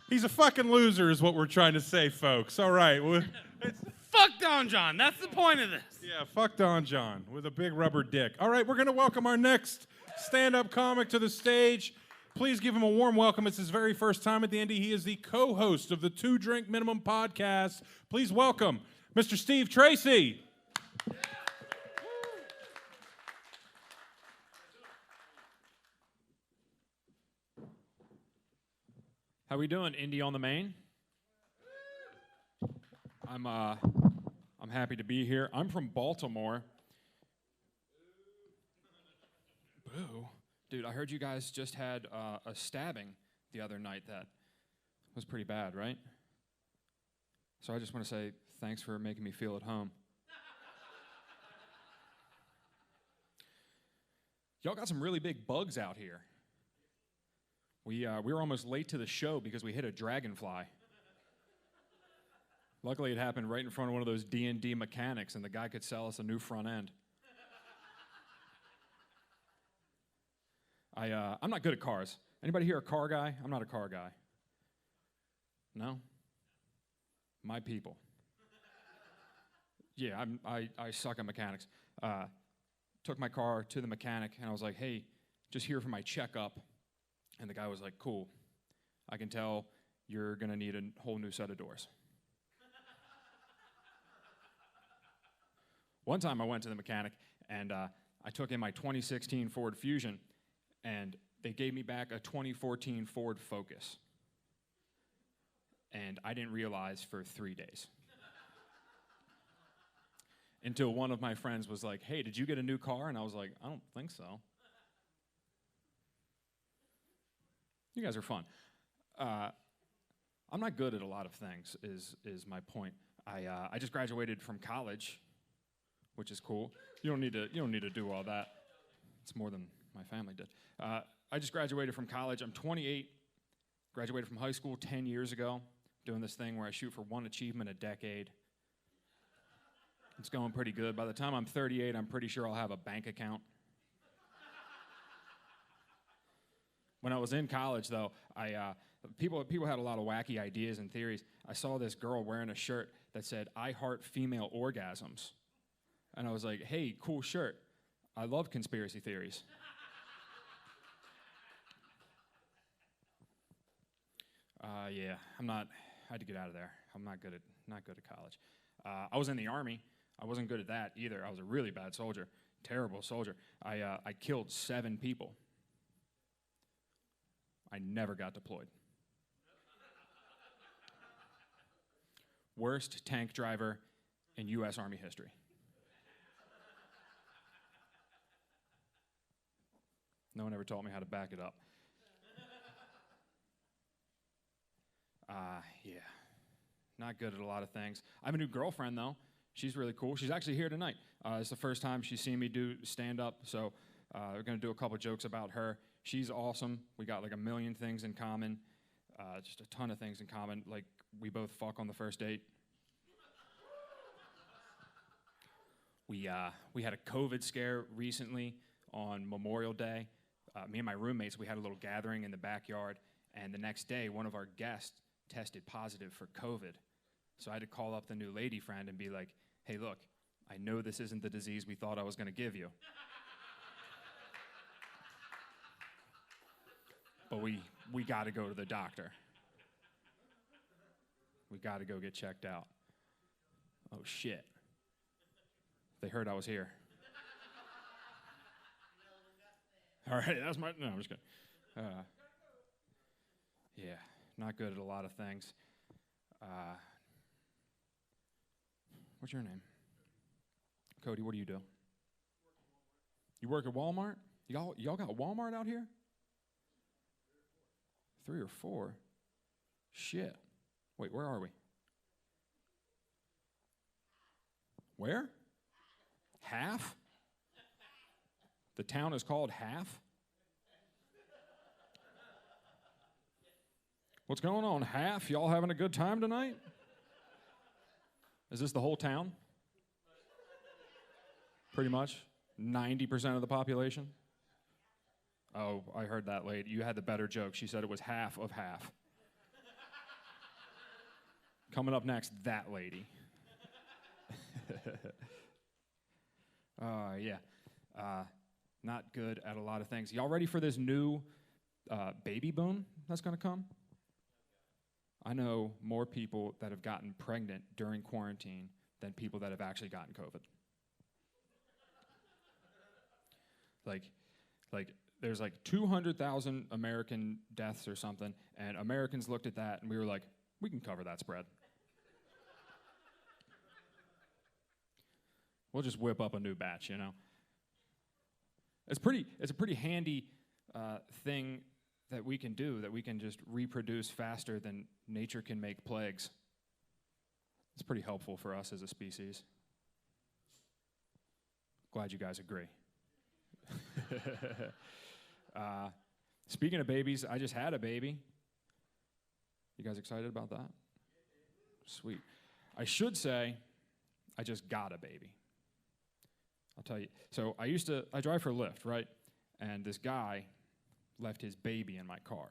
He's a fucking loser is what we're trying to say, folks. All right. Fuck Don John. That's the point of this. Yeah, fuck Don John with a big rubber dick. All right, we're going to welcome our next stand-up comic to the stage. Please give him a warm welcome. It's his very first time at the Indy. He is the co-host of the 2 Drink Minimum podcast. Please welcome Mr. Steve Tracy. How we doing, Indy on the Main? I'm happy to be here. I'm from Baltimore. Boo. Dude, I heard you guys just had a stabbing the other night that was pretty bad, right? So I just want to say thanks for making me feel at home. Y'all got some really big bugs out here. We were almost late to the show because we hit a dragonfly. Luckily, it happened right in front of one of those D&D mechanics, and the guy could sell us a new front end. I'm not good at cars. Anybody here a car guy? I'm not a car guy. No? My people. Yeah, I suck at mechanics. Took my car to the mechanic, and I was like, hey, just here for my checkup. And the guy was like, cool. I can tell you're going to need a whole new set of doors. One time I went to the mechanic, and I took in my 2016 Ford Fusion, and they gave me back a 2014 Ford Focus. And I didn't realize for 3 days. Until one of my friends was like, hey, did you get a new car? And I was like, I don't think so. You guys are fun. I'm not good at a lot of things, is my point. I just graduated from college, which is cool. You don't need to do all that. It's more than my family did. I just graduated from college. I'm 28. Graduated from high school 10 years ago. Doing this thing where I shoot for one achievement a decade. It's going pretty good. By the time I'm 38, I'm pretty sure I'll have a bank account. When I was in college, though, people had a lot of wacky ideas and theories. I saw this girl wearing a shirt that said, I heart female orgasms. And I was like, hey, cool shirt. I love conspiracy theories. Yeah, I had to get out of there. I'm not good at college. I was in the Army. I wasn't good at that either. I was a really bad soldier, terrible soldier. I killed 7 people. I never got deployed. Worst tank driver in U.S. Army history. No one ever taught me how to back it up. Yeah, not good at a lot of things. I have a new girlfriend, though. She's really cool. She's actually here tonight. It's the first time she's seen me do stand-up, so we're going to do a couple jokes about her. She's awesome. We got like a million things in common, just a ton of things in common. Like, we both fuck on the first date. We had a COVID scare recently on Memorial Day. Me and my roommates, we had a little gathering in the backyard, and the next day, one of our guests tested positive for COVID. So I had to call up the new lady friend and be like, hey, look, I know this isn't the disease we thought I was going to give you. But we got to go to the doctor. We got to go get checked out. Oh, shit. They heard I was here. All right, that's my... No, I'm just kidding. Yeah, not good at a lot of things. What's your name? Cody, what do you do? You work at Walmart? Y'all got Walmart out here? 3 or 4? Shit. Wait, where are we? Where? Half? The town is called Half? What's going on, Half? Y'all having a good time tonight? Is this the whole town? Pretty much? 90% of the population? Oh, I heard that lady. You had the better joke. She said it was half of half. Coming up next, that lady. Yeah. Not good at a lot of things. Y'all ready for this new baby boom that's going to come? I know more people that have gotten pregnant during quarantine than people that have actually gotten COVID. Like there's like 200,000 American deaths or something, and Americans looked at that and we were like, we can cover that spread. We'll just whip up a new batch, you know. It's a pretty handy thing that we can do, that we can just reproduce faster than nature can make plagues. It's pretty helpful for us as a species. Glad you guys agree. Speaking of babies, I just had a baby. You guys excited about that? Sweet. I should say, I just got a baby. I'll tell you. So I drive for Lyft, right? And this guy left his baby in my car.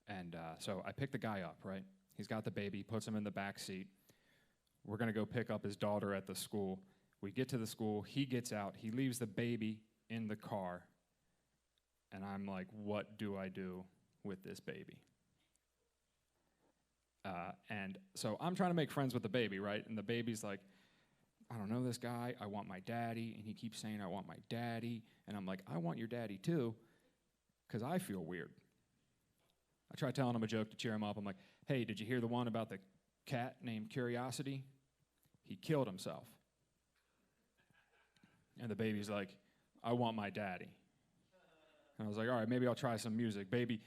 And so I pick the guy up, right? He's got the baby, puts him in the back seat. We're going to go pick up his daughter at the school. We get to the school, he gets out, he leaves the baby in the car, and I'm like, what do I do with this baby? And so I'm trying to make friends with the baby, right? And the baby's like, I don't know this guy, I want my daddy, and he keeps saying, I want my daddy, and I'm like, I want your daddy too, because I feel weird. I try telling him a joke to cheer him up. I'm like, hey, did you hear the one about the cat named Curiosity? He killed himself. And the baby's like, I want my daddy. And I was like, all right, maybe I'll try some music. Baby,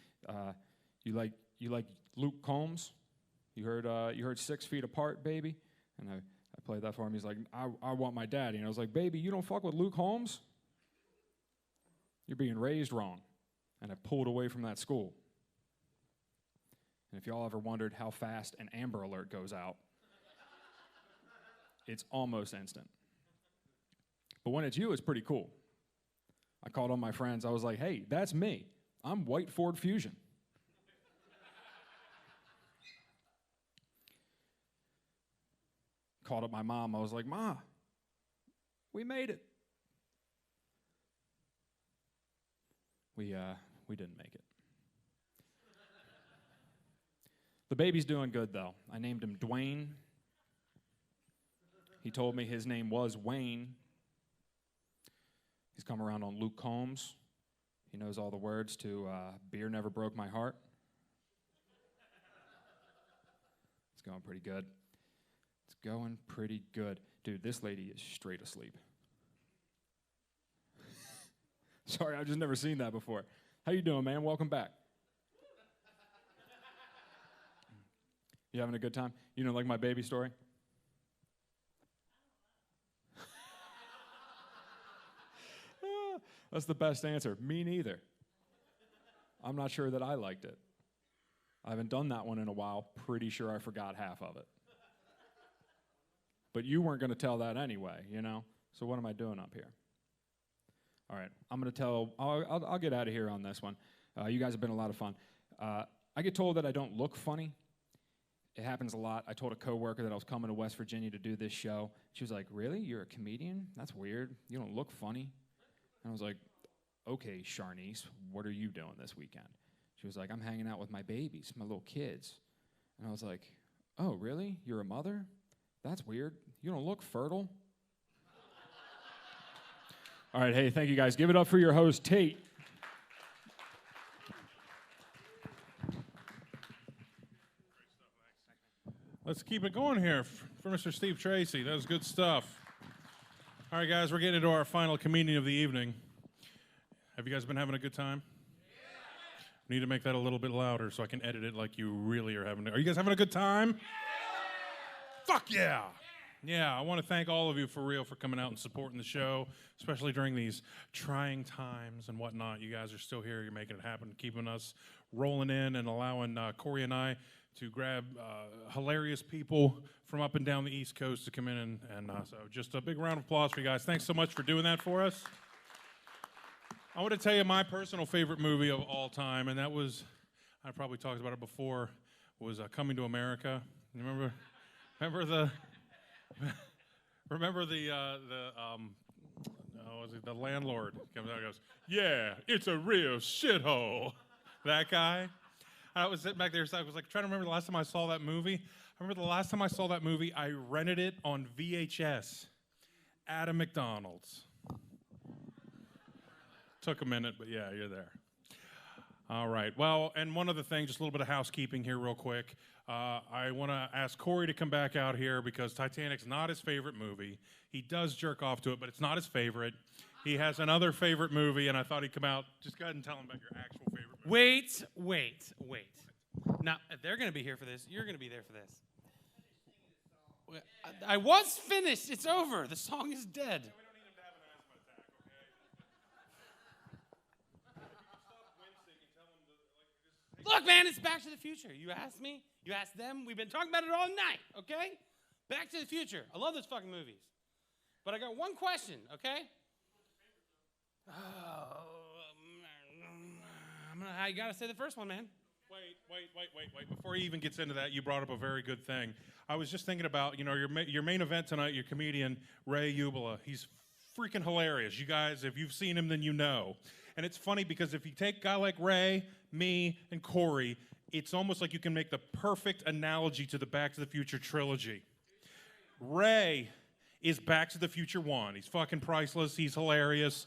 you like Luke Combs? You heard 6 Feet Apart, baby? And I played that for him. He's like, I want my daddy. And I was like, baby, you don't fuck with Luke Holmes? You're being raised wrong. And I pulled away from that school. And if y'all ever wondered how fast an Amber Alert goes out, it's almost instant. But when it's you, it's pretty cool. I called on my friends. I was like, hey, that's me. I'm white Ford Fusion. Called up my mom. I was like, Ma, we made it. We didn't make it. The baby's doing good, though. I named him Dwayne. He told me his name was Wayne. He's come around on Luke Combs. He knows all the words to Beer Never Broke My Heart. It's going pretty good. It's going pretty good. Dude, this lady is straight asleep. Sorry, I've just never seen that before. How you doing, man? Welcome back. You having a good time? You don't like my baby story? That's the best answer. Me neither. I'm not sure that I liked it. I haven't done that one in a while. Pretty sure I forgot half of it. But you weren't going to tell that anyway, you know? So what am I doing up here? All right, I'm going to tell, I'll get out of here on this one. You guys have been a lot of fun. I get told that I don't look funny. It happens a lot. I told a coworker that I was coming to West Virginia to do this show. She was like, really? You're a comedian? That's weird. You don't look funny. And I was like, okay, Sharnice, what are you doing this weekend? She was like, I'm hanging out with my babies, my little kids. And I was like, oh, really? You're a mother? That's weird. You don't look fertile. All right, hey, thank you guys. Give it up for your host, Tate. Let's keep it going here for Mr. Steve Tracy. That was good stuff. All right, guys, we're getting into our final comedian of the evening. Have you guys been having a good time? Yeah. We need to make that a little bit louder so I can edit it like you really are having. Are you guys having a good time? Yeah. Fuck yeah. Yeah, I want to thank all of you for real for coming out and supporting the show, especially during these trying times and whatnot. You guys are still here. You're making it happen, keeping us rolling in and allowing Cory and I to grab hilarious people from up and down the East Coast to come in. And so just a big round of applause for you guys. Thanks so much for doing that for us. I want to tell you my personal favorite movie of all time, and that was, I probably talked about it before, was Coming to America. You remember the landlord comes out and goes, yeah, it's a real shithole. That guy. I was sitting back there, so I was like trying to remember the last time I saw that movie. I remember the last time I saw that movie, I rented it on VHS at a McDonald's. Took a minute, but yeah, you're there. All right. Well, and one other thing, just a little bit of housekeeping here real quick. I want to ask Cory to come back out here because Titanic's not his favorite movie. He does jerk off to it, but it's not his favorite. He has another favorite movie, and I thought he'd come out. Just go ahead and tell him about your actual favorite movie. Wait. Now, if they're going to be here for this, you're going to be there for this. I was finished. It's over. The song is dead. We don't need him to have an asthma attack, okay? Stop wincing and tell him to, just Look, man, it's Back to the Future. You asked me. You asked them. We've been talking about it all night, okay? Back to the Future. I love those fucking movies. But I got one question, okay? I got to say the first one, man. Wait. Before he even gets into that, you brought up a very good thing. I was just thinking about, your main event tonight, your comedian, Ray Ubala. He's freaking hilarious. You guys, if you've seen him, then you know. And it's funny because if you take a guy like Ray, me, and Cory, it's almost like you can make the perfect analogy to the Back to the Future trilogy. Ray is Back to the Future 1. He's fucking priceless. He's hilarious.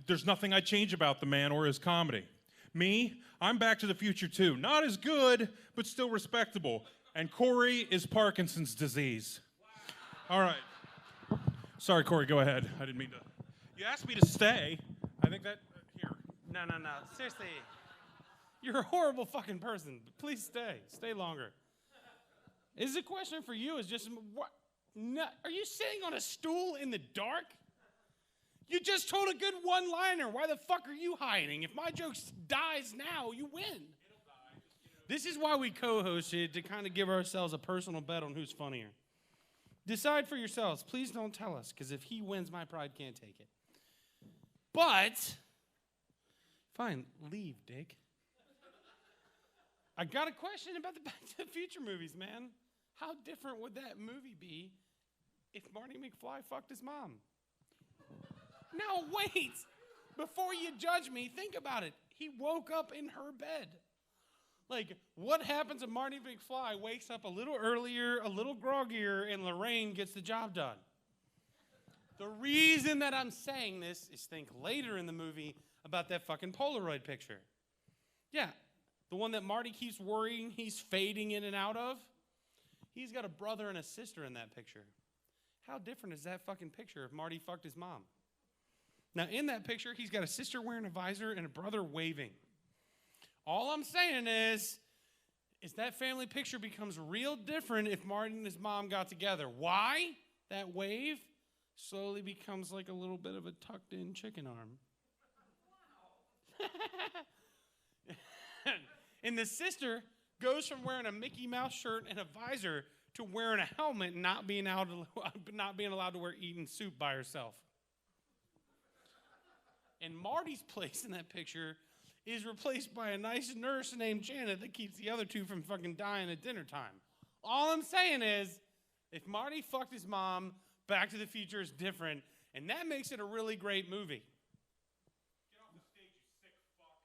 There's nothing I'd change about the man or his comedy. Me, I'm Back to the Future 2. Not as good, but still respectable. And Cory is Parkinson's disease. All right. Sorry, Cory, go ahead. I didn't mean to. You asked me to stay. I think that, here. No. Seriously. You're a horrible fucking person. Please stay. Stay longer. Is the question for you is just, what? No, are you sitting on a stool in the dark? You just told a good one-liner. Why the fuck are you hiding? If my joke dies now, you win. It'll die. This is why we co-hosted, to kind of give ourselves a personal bet on who's funnier. Decide for yourselves. Please don't tell us, because if he wins, my pride can't take it. But, fine, leave, Dick. I got a question about the Back to the Future movies, man. How different would that movie be if Marty McFly fucked his mom? Now, wait. Before you judge me, think about it. He woke up in her bed. Like, what happens if Marty McFly wakes up a little earlier, a little groggier, and Lorraine gets the job done? The reason that I'm saying this is think later in the movie about that fucking Polaroid picture. Yeah, the one that Marty keeps worrying he's fading in and out of. He's got a brother and a sister in that picture. How different is that fucking picture if Marty fucked his mom? Now, in that picture, he's got a sister wearing a visor and a brother waving. All I'm saying is that family picture becomes real different if Marty and his mom got together. Why? That wave slowly becomes like a little bit of a tucked-in chicken arm. And the sister goes from wearing a Mickey Mouse shirt and a visor to wearing a helmet and not being allowed to wear eating soup by herself. And Marty's place in that picture is replaced by a nice nurse named Janet that keeps the other two from fucking dying at dinner time. All I'm saying is, if Marty fucked his mom, Back to the Future is different, and that makes it a really great movie. Get off the stage, you sick fuck.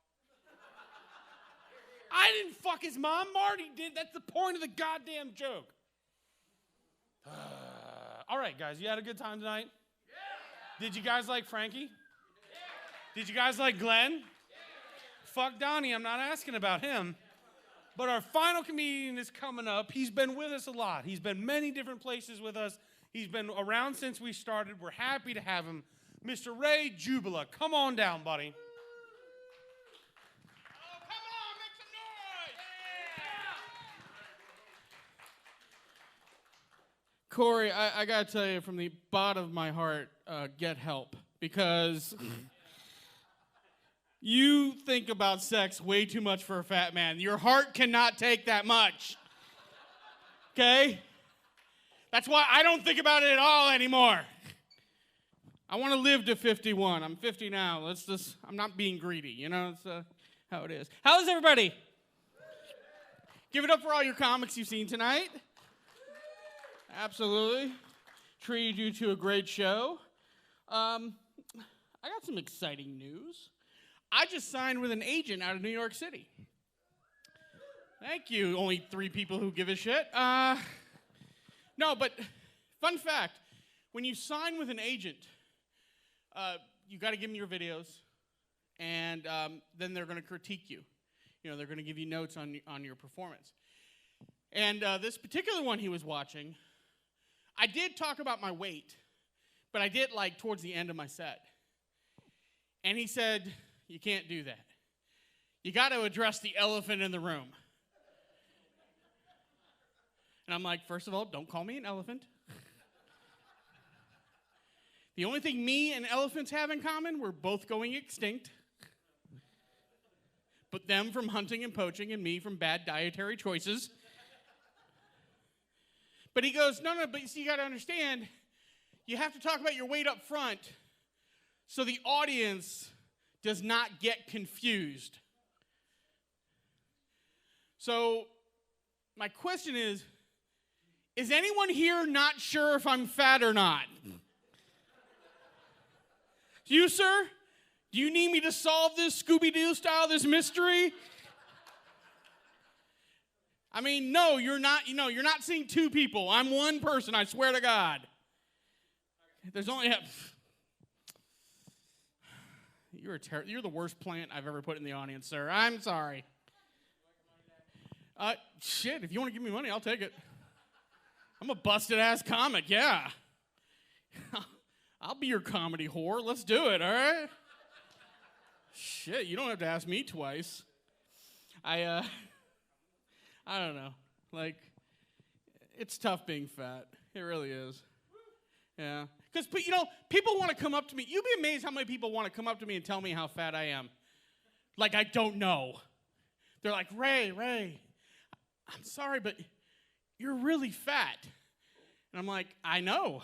I didn't fuck his mom, Marty did. That's the point of the goddamn joke. All right, guys, you had a good time tonight? Yeah. Did you guys like Franqi? Yeah. Did you guys like Glenn? Yeah. Fuck Donnie, I'm not asking about him. But our final comedian is coming up. He's been with us a lot. He's been many different places with us. He's been around since we started. We're happy to have him. Mr. Ray Ubala, come on down, buddy. Oh, come on, make some noise! Cory, I gotta tell you from the bottom of my heart, get help. Because you think about sex way too much for a fat man. Your heart cannot take that much. Okay? That's why I don't think about it at all anymore. I want to live to 51. I'm 50 now. I'm not being greedy, you know? It's how it is. How's everybody? Give it up for all your comics you've seen tonight. Absolutely. Treated you to a great show. I got some exciting news. I just signed with an agent out of New York City. Thank you, only 3 people who give a shit. No, but fun fact, when you sign with an agent, you got to give them your videos, and then they're going to critique you. You know, they're going to give you notes on your performance. And this particular one he was watching, I did talk about my weight, but I did like towards the end of my set. And he said, you can't do that. You got to address the elephant in the room. And I'm like, first of all, don't call me an elephant. The only thing me and elephants have in common, we're both going extinct. But them from hunting and poaching and me from bad dietary choices. But he goes, no, but you see, you got to understand, you have to talk about your weight up front so the audience does not get confused. So my question is anyone here not sure if I'm fat or not? You, sir? Do you need me to solve this Scooby-Doo style, this mystery? I mean, no, you're not seeing 2 people. I'm one person, I swear to God. There's only You're the worst plant I've ever put in the audience, sir. I'm sorry. Shit, if you want to give me money, I'll take it. I'm a busted-ass comic, yeah. I'll be your comedy whore. Let's do it, all right? Shit, you don't have to ask me twice. I don't know. Like, it's tough being fat. It really is. Yeah. Because, people want to come up to me. You'd be amazed how many people want to come up to me and tell me how fat I am. Like, I don't know. They're like, Ray, I'm sorry, but you're really fat. And I'm like, I know.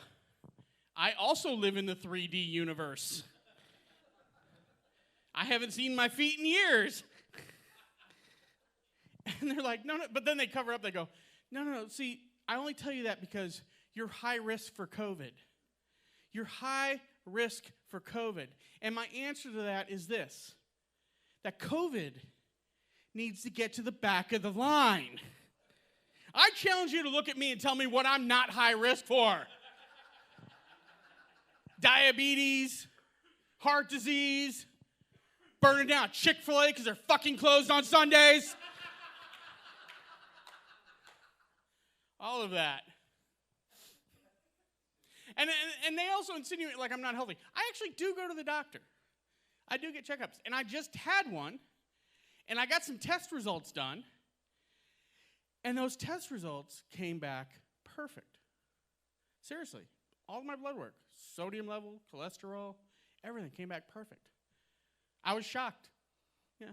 I also live in the 3D universe. I haven't seen my feet in years. And they're like, no, but then they cover up, they go, no, see, I only tell you that because you're high risk for COVID. You're high risk for COVID. And my answer to that is this, that COVID needs to get to the back of the line. I challenge you to look at me and tell me what I'm not high risk for. Diabetes, heart disease, burning down Chick-fil-A because they're fucking closed on Sundays. All of that. And they also insinuate like I'm not healthy. I actually do go to the doctor. I do get checkups. And I just had one, and I got some test results done, and those test results came back perfect. Seriously, all of my blood work, sodium level, cholesterol, everything came back perfect. I was shocked. Yeah.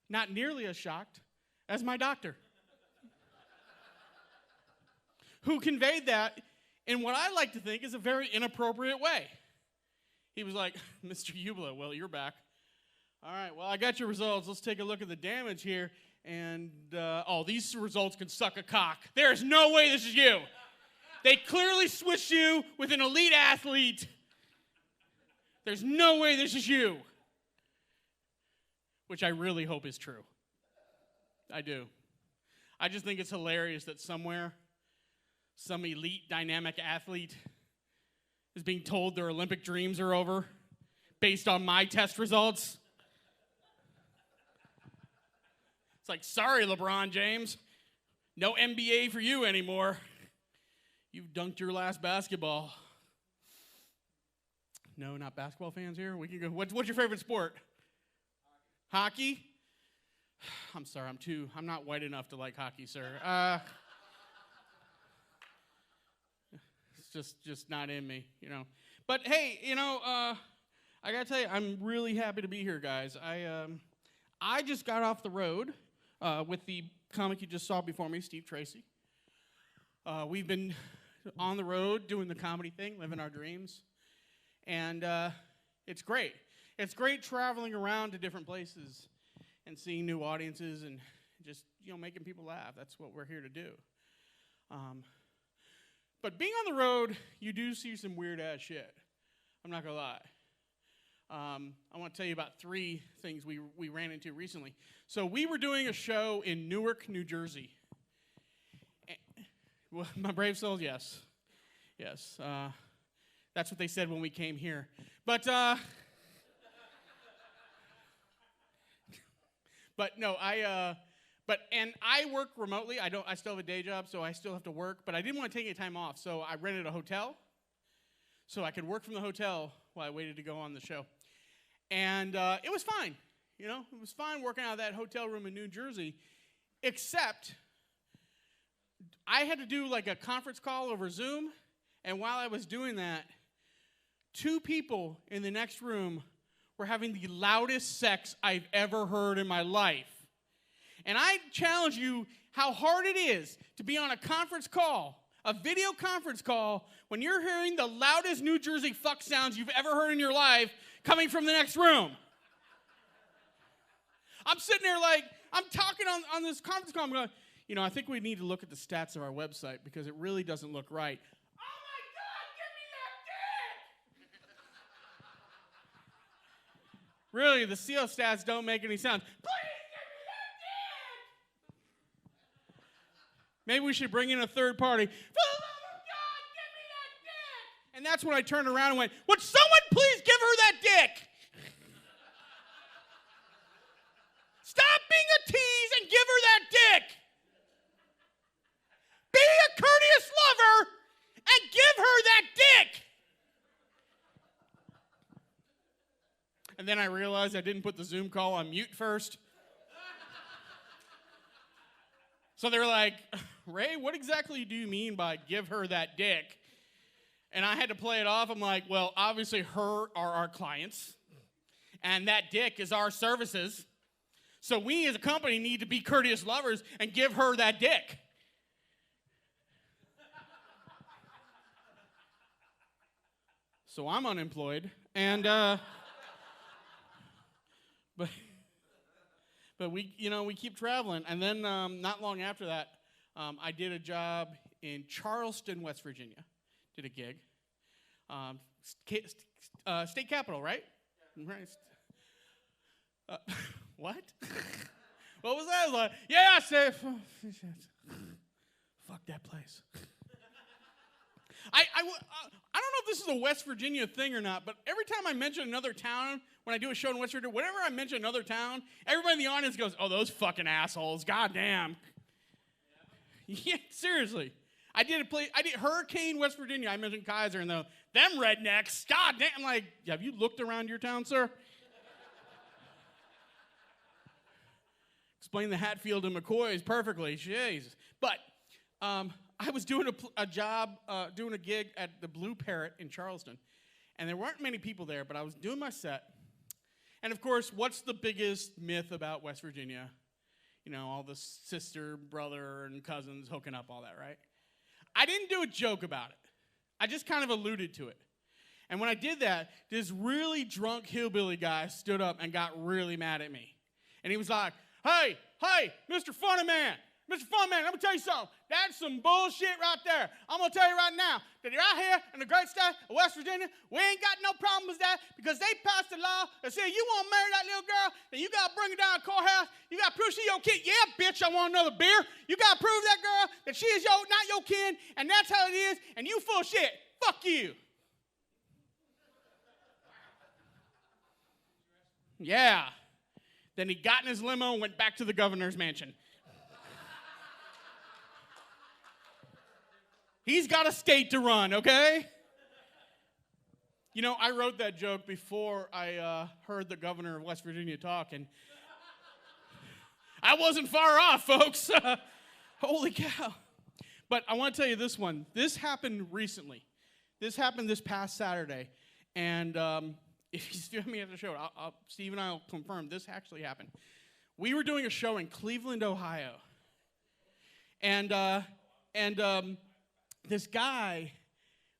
Not nearly as shocked as my doctor, who conveyed that in what I like to think is a very inappropriate way. He was like, Mr. Ubla, well, you're back. All right, well, I got your results. Let's take a look at the damage here. And, these results can suck a cock. There is no way this is you. They clearly switched you with an elite athlete. There's no way this is you. Which I really hope is true. I do. I just think it's hilarious that somewhere, some elite dynamic athlete is being told their Olympic dreams are over based on my test results. It's like, sorry, LeBron James. No NBA for you anymore. You've dunked your last basketball. No, not basketball fans here? We can go. What's your favorite sport? Hockey? I'm sorry, I'm not white enough to like hockey, sir. just not in me, you know. But hey, you know, I gotta tell you, I'm really happy to be here, guys. I just got off the road with the comic you just saw before me, Steve Tracy. We've been on the road doing the comedy thing, living our dreams, and it's great. It's great traveling around to different places and seeing new audiences and just, you know, making people laugh. That's what we're here to do. But being on the road, you do see some weird-ass shit. I'm not gonna lie. I want to tell you about 3 things we ran into recently. So we were doing a show in Newark, New Jersey. Well, my brave souls, yes. Yes. That's what they said when we came here. But no, and I work remotely. I still have a day job, so I still have to work, but I didn't want to take any time off, so I rented a hotel so I could work from the hotel while I waited to go on the show. And it was fine. You know, it was fine working out of that hotel room in New Jersey, except I had to do like a conference call over Zoom, and while I was doing that, 2 people in the next room were having the loudest sex I've ever heard in my life. And I challenge you how hard it is to be on a conference call, a video conference call, when you're hearing the loudest New Jersey fuck sounds you've ever heard in your life coming from the next room. I'm sitting there like, I'm talking on this conference call, I'm going, you know, I think we need to look at the stats of our website because it really doesn't look right. Oh my God, give me that dick! Really, the CO stats don't make any sense. Please give me that dick! Maybe we should bring in a third party. For the love of God, give me that dick! And that's when I turned around and went, would someone please give her that dick? Stop being a tease and give her that dick! Be a courteous lover and give her that dick! And then I realized I didn't put the Zoom call on mute first. So they were like, Ray, what exactly do you mean by give her that dick? And I had to play it off. I'm like, well, obviously her are our clients, and that dick is our services. So we as a company need to be courteous lovers and give her that dick. So I'm unemployed, and but we keep traveling, and then not long after that, I did a job in Charleston, West Virginia. Did a gig, state capital, right? Yeah. Right. What? What was that? I was like, yeah, I said, fuck that place. I don't know if this is a West Virginia thing or not, but every time I mention another town, when I do a show in West Virginia, whenever I mention another town, everybody in the audience goes, oh, those fucking assholes, goddamn. Yeah, seriously. I did Hurricane, West Virginia. I mentioned Kaiser, and them rednecks, goddamn. I'm like, have you looked around your town, sir? Explain the Hatfield and McCoys perfectly, jeez. But I was doing a job, doing a gig at the Blue Parrot in Charleston, and there weren't many people there, but I was doing my set. And of course, what's the biggest myth about West Virginia? You know, all the sister, brother, and cousins hooking up, all that, right? I didn't do a joke about it. I just kind of alluded to it. And when I did that, this really drunk hillbilly guy stood up and got really mad at me. And he was like, hey, Mr. Funny Man, let me tell you something. That's some bullshit right there. I'm going to tell you right now that right here in the great state of West Virginia, we ain't got no problem with that because they passed a law that said you want to marry that little girl, then you got to bring her down to the courthouse. You got to prove she's your kid. Yeah, bitch, I want another beer. You got to prove that girl that she is not your kid, and that's how it is, and you full shit. Fuck you. Yeah. Then he got in his limo and went back to the governor's mansion. He's got a state to run, okay? You know, I wrote that joke before I heard the governor of West Virginia talk, and I wasn't far off, folks. Holy cow. But I want to tell you this one. This happened recently. this happened this past Saturday, and if you still me at the show, Steve and I will confirm this actually happened. We were doing a show in Cleveland, Ohio, and this guy,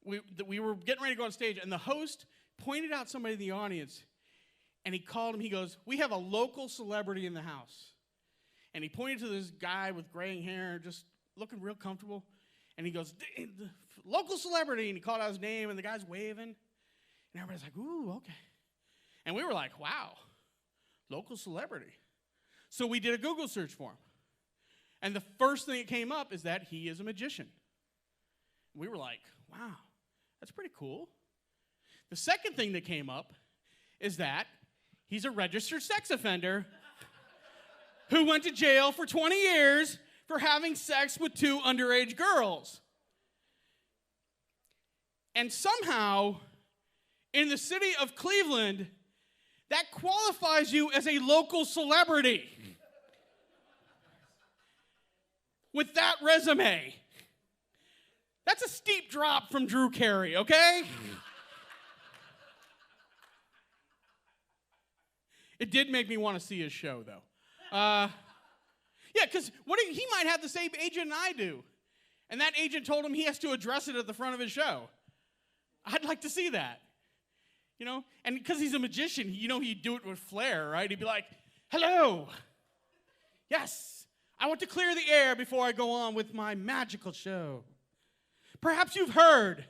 we were getting ready to go on stage, and the host pointed out somebody in the audience, and he called him. He goes, "We have a local celebrity in the house," and he pointed to this guy with graying hair, just looking real comfortable, and he goes, "The local celebrity," and he called out his name, and the guy's waving, and everybody's like, "Ooh, okay," and we were like, "Wow, local celebrity." So we did a Google search for him. And the first thing that came up is that he is a magician. We were like, wow, that's pretty cool. The second thing that came up is that he's a registered sex offender who went to jail for 20 years for having sex with 2 underage girls. And somehow, in the city of Cleveland, that qualifies you as a local celebrity. With that resume. That's a steep drop from Drew Carey, okay? It did make me want to see his show, though. Yeah, because he might have the same agent I do. And that agent told him he has to address it at the front of his show. I'd like to see that. You know? And because he's a magician, he'd do it with flair, right? He'd be like, "Hello. Yes. I want to clear the air before I go on with my magical show. Perhaps you've heard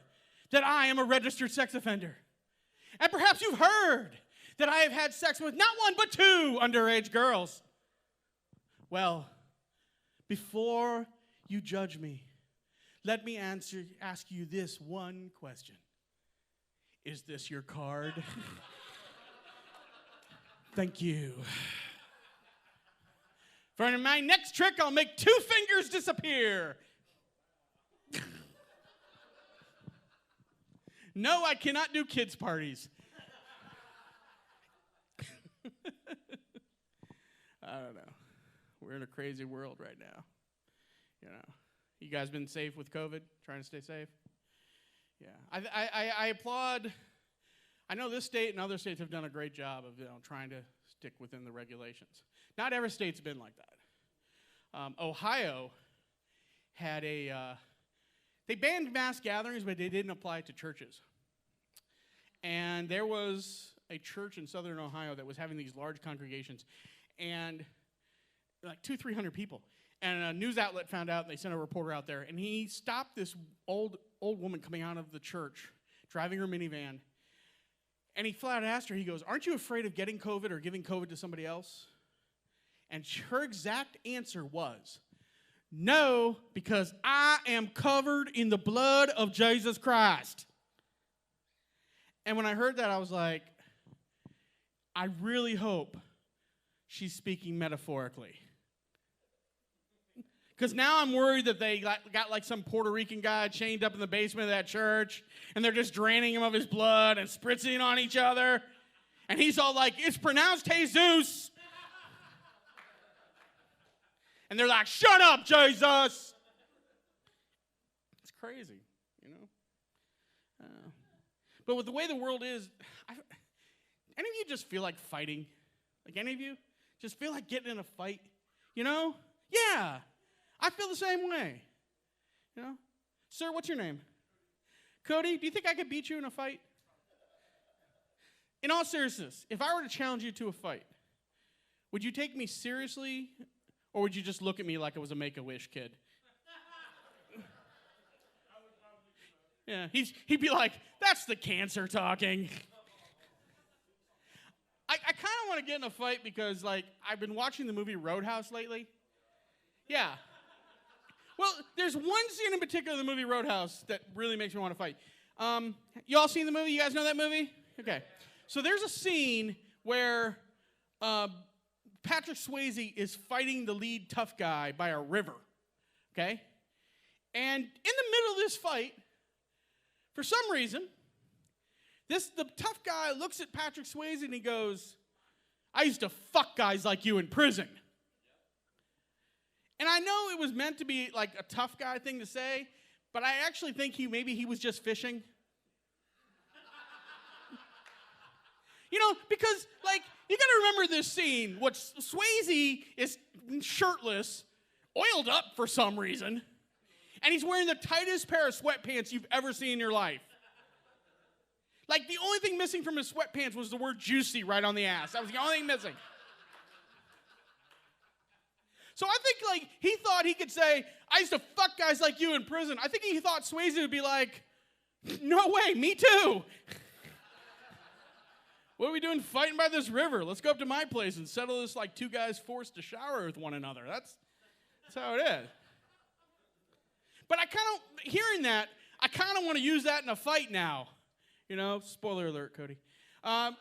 that I am a registered sex offender. And perhaps you've heard that I have had sex with not 1 but 2 underage girls. Well, before you judge me, let me ask you this one question. Is this your card?" Thank you. For my next trick, I'll make 2 fingers disappear. No, I cannot do kids' parties. I don't know. We're in a crazy world right now. You guys been safe with COVID? Trying to stay safe? Yeah. I applaud. I know this state and other states have done a great job of trying to stick within the regulations. Not every state's been like that. Ohio had they banned mass gatherings, but they didn't apply it to churches. And there was a church in southern Ohio that was having these large congregations, and like 200-300 people. And a news outlet found out, and they sent a reporter out there, and he stopped this old woman coming out of the church, driving her minivan, and he flat out asked her, he goes, "Aren't you afraid of getting COVID or giving COVID to somebody else?" And her exact answer was, "No, because I am covered in the blood of Jesus Christ." And when I heard that, I was like, I really hope she's speaking metaphorically. Because now I'm worried that they got like some Puerto Rican guy chained up in the basement of that church, and they're just draining him of his blood and spritzing on each other. And he's all like, "It's pronounced Jesus." And they're like, "Shut up, Jesus." It's crazy, But with the way the world is, any of you just feel like fighting? Like any of you just feel like getting in a fight? Yeah. I feel the same way. Sir, what's your name? Cody, do you think I could beat you in a fight? In all seriousness, if I were to challenge you to a fight, would you take me seriously, or would you just look at me like I was a Make-A-Wish kid? Yeah, he'd be like, "That's the cancer talking." I kind of want to get in a fight because, I've been watching the movie Roadhouse lately. Yeah. Well, there's one scene in particular in the movie Roadhouse that really makes me want to fight. You all seen the movie? You guys know that movie? Okay. So there's a scene where Patrick Swayze is fighting the lead tough guy by a river. Okay? And in the middle of this fight, for some reason, the tough guy looks at Patrick Swayze and he goes, "I used to fuck guys like you in prison." And I know it was meant to be like a tough guy thing to say, but I actually think maybe he was just fishing. You know, because, like, you got to remember this scene. Swayze is shirtless, oiled up for some reason, and he's wearing the tightest pair of sweatpants you've ever seen in your life. Like, the only thing missing from his sweatpants was the word juicy right on the ass. That was the only thing missing. So I think, like, he thought he could say, I used to fuck guys like you in prison. I think he thought Swayze would be like, no way, me too. What are we doing fighting by this river? Let's go up to my place and settle this like two guys forced to shower with one another. That's how it is. But I kind of, hearing that, I kind of want to use that in a fight now. You know, spoiler alert, Cody. But I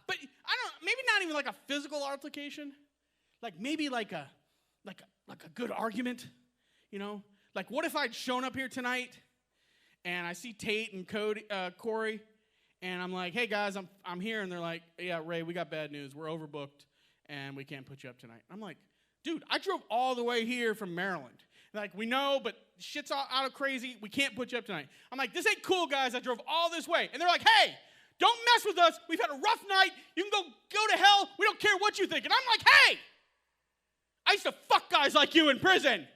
don't, maybe not even like a physical altercation. Like maybe like a good argument, you know? Like what if I'd shown up here tonight and I see Tate and Cory, and I'm like, hey guys, I'm here, and they're like, yeah, Ray, we got bad news. We're overbooked and we can't put you up tonight. I'm like, dude, I drove all the way here from Maryland. Like, we know, but shit's all out of crazy. We can't put you up tonight. I'm like, this ain't cool, guys. I drove all this way. And they're like, hey, don't mess with us. We've had a rough night. You can go to hell. We don't care what you think. And I'm like, hey, I used to fuck guys like you in prison.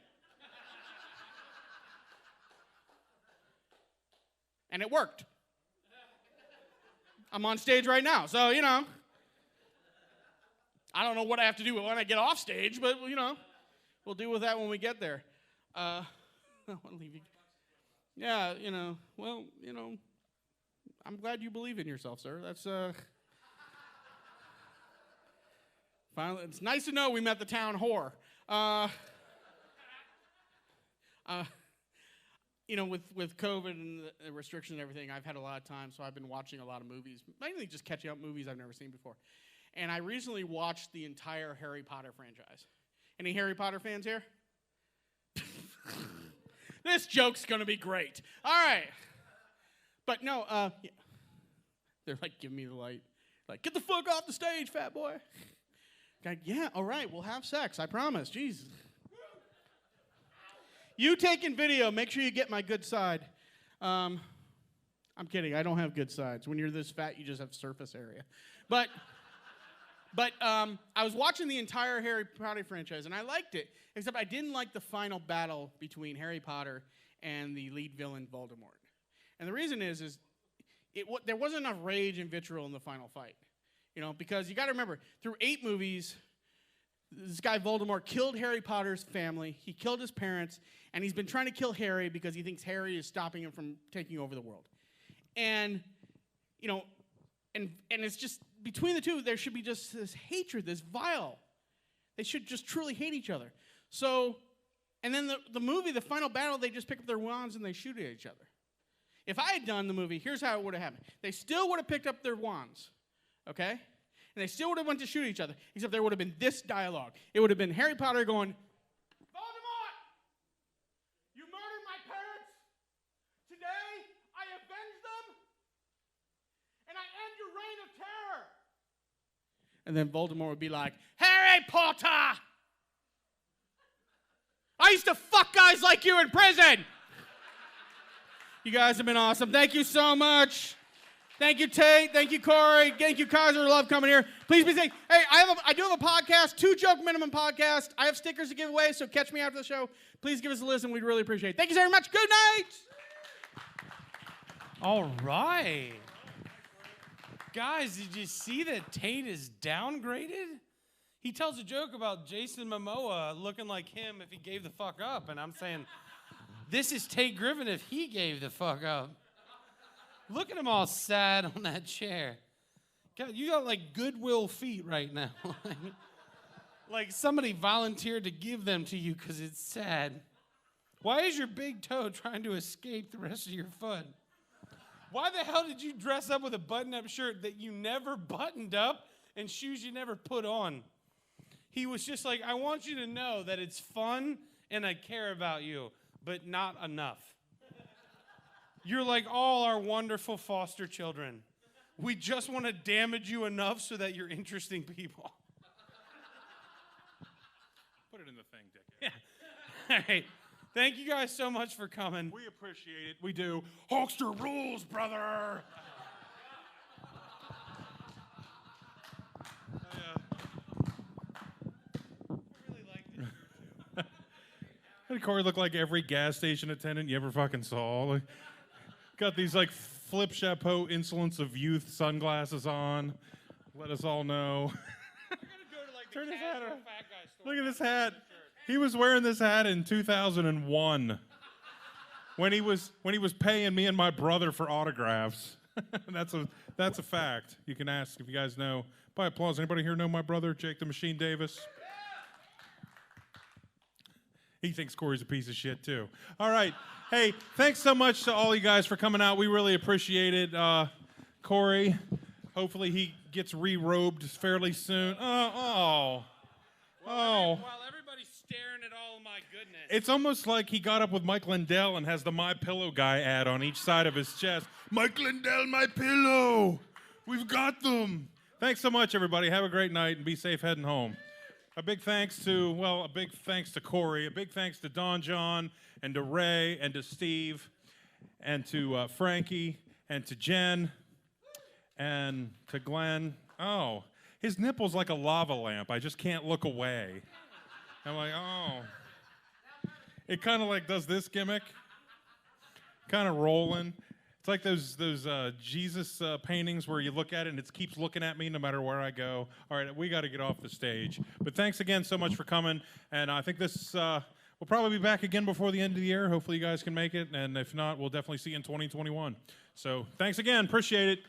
And it worked. I'm on stage right now. So, you know, I don't know what I have to do when I get off stage, but, you know, we'll deal with that when we get there. I want to leave you. Yeah, you know, well, you know, I'm glad you believe in yourself, sir. That's, finally, it's nice to know we met the town whore. You know, with COVID and the restrictions and everything, I've had a lot of time, so I've been watching a lot of movies, mainly just catching up movies I've never seen before. And I recently watched the entire Harry Potter franchise. Any Harry Potter fans here? This joke's gonna be great. All right. But no, yeah. They're like, give me the light. Like, get the fuck off the stage, fat boy. Like, yeah, all right, we'll have sex, I promise. Jesus. You taking video, make sure you get my good side. I'm kidding, I don't have good sides. When you're this fat, you just have surface area. But I was watching the entire Harry Potter franchise, and I liked it, except I didn't like the final battle between Harry Potter and the lead villain, Voldemort. And the reason is there wasn't enough rage and vitriol in the final fight. You know, because you got to remember, through 8 movies, this guy Voldemort killed Harry Potter's family, he killed his parents, and he's been trying to kill Harry because he thinks Harry is stopping him from taking over the world. And, you know, and it's just, between the two, there should be just this hatred, this vile. They should just truly hate each other. So, and then the movie, the final battle, they just pick up their wands and they shoot at each other. If I had done the movie, here's how it would have happened. They still would have picked up their wands, okay? And they still would have went to shoot each other, except there would have been this dialogue. It would have been Harry Potter going, Voldemort, you murdered my parents. Today, I avenge them, and I end your reign of terror. And then Voldemort would be like, Harry Potter, I used to fuck guys like you in prison. You guys have been awesome. Thank you so much. Thank you, Tate. Thank you, Cory. Thank you, Kaiser. Love coming here. Please be safe. Hey, I do have a podcast, 2 Joke Minimum podcast. I have stickers to give away, so catch me after the show. Please give us a listen. We'd really appreciate it. Thank you very much. Good night. All right. Guys, did you see that Tate is downgraded? He tells a joke about Jason Momoa looking like him if he gave the fuck up, and I'm saying, this is Tate Griffin if he gave the fuck up. Look at him all sad on that chair. God, you got like Goodwill feet right now. Like somebody volunteered to give them to you because it's sad. Why is your big toe trying to escape the rest of your foot? Why the hell did you dress up with a button-up shirt that you never buttoned up and shoes you never put on? He was just like, I want you to know that it's fun and I care about you, but not enough. You're like all our wonderful foster children. We just want to damage you enough so that you're interesting people. Put it in the thing, Dick. Yeah. All right. Thank you guys so much for coming. We appreciate it. We do. Hulkster rules, brother. Did Cory look like every gas station attendant you ever fucking saw? Like, got these like flip chapeau insolence of youth sunglasses on. Let us all know. Turn his hat around. Look at this hat. He was wearing this hat in 2001 when he was paying me and my brother for autographs. That's a fact. You can ask if you guys know. By applause, anybody here know my brother, Jake the Machine Davis? He thinks Cory's a piece of shit too. All right. Hey, thanks so much to all you guys for coming out. We really appreciate it. Cory, hopefully he gets re-robed fairly soon. While everybody's staring at all of my goodness. It's almost like he got up with Mike Lindell and has the My Pillow guy ad on each side of his chest. Mike Lindell, My Pillow. We've got them. Thanks so much, everybody. Have a great night and be safe heading home. A big thanks to Cory. A big thanks to Don John and to Ray and to Steve and to Franqi and to Jen and to Glenn. Oh, his nipple's like a lava lamp. I just can't look away. I'm like, oh. It kind of like does this gimmick. Kind of rolling. It's like those Jesus paintings where you look at it and it keeps looking at me no matter where I go. All right, we got to get off the stage. But thanks again so much for coming. And I think this we'll probably be back again before the end of the year. Hopefully you guys can make it. And if not, we'll definitely see you in 2021. So thanks again. Appreciate it.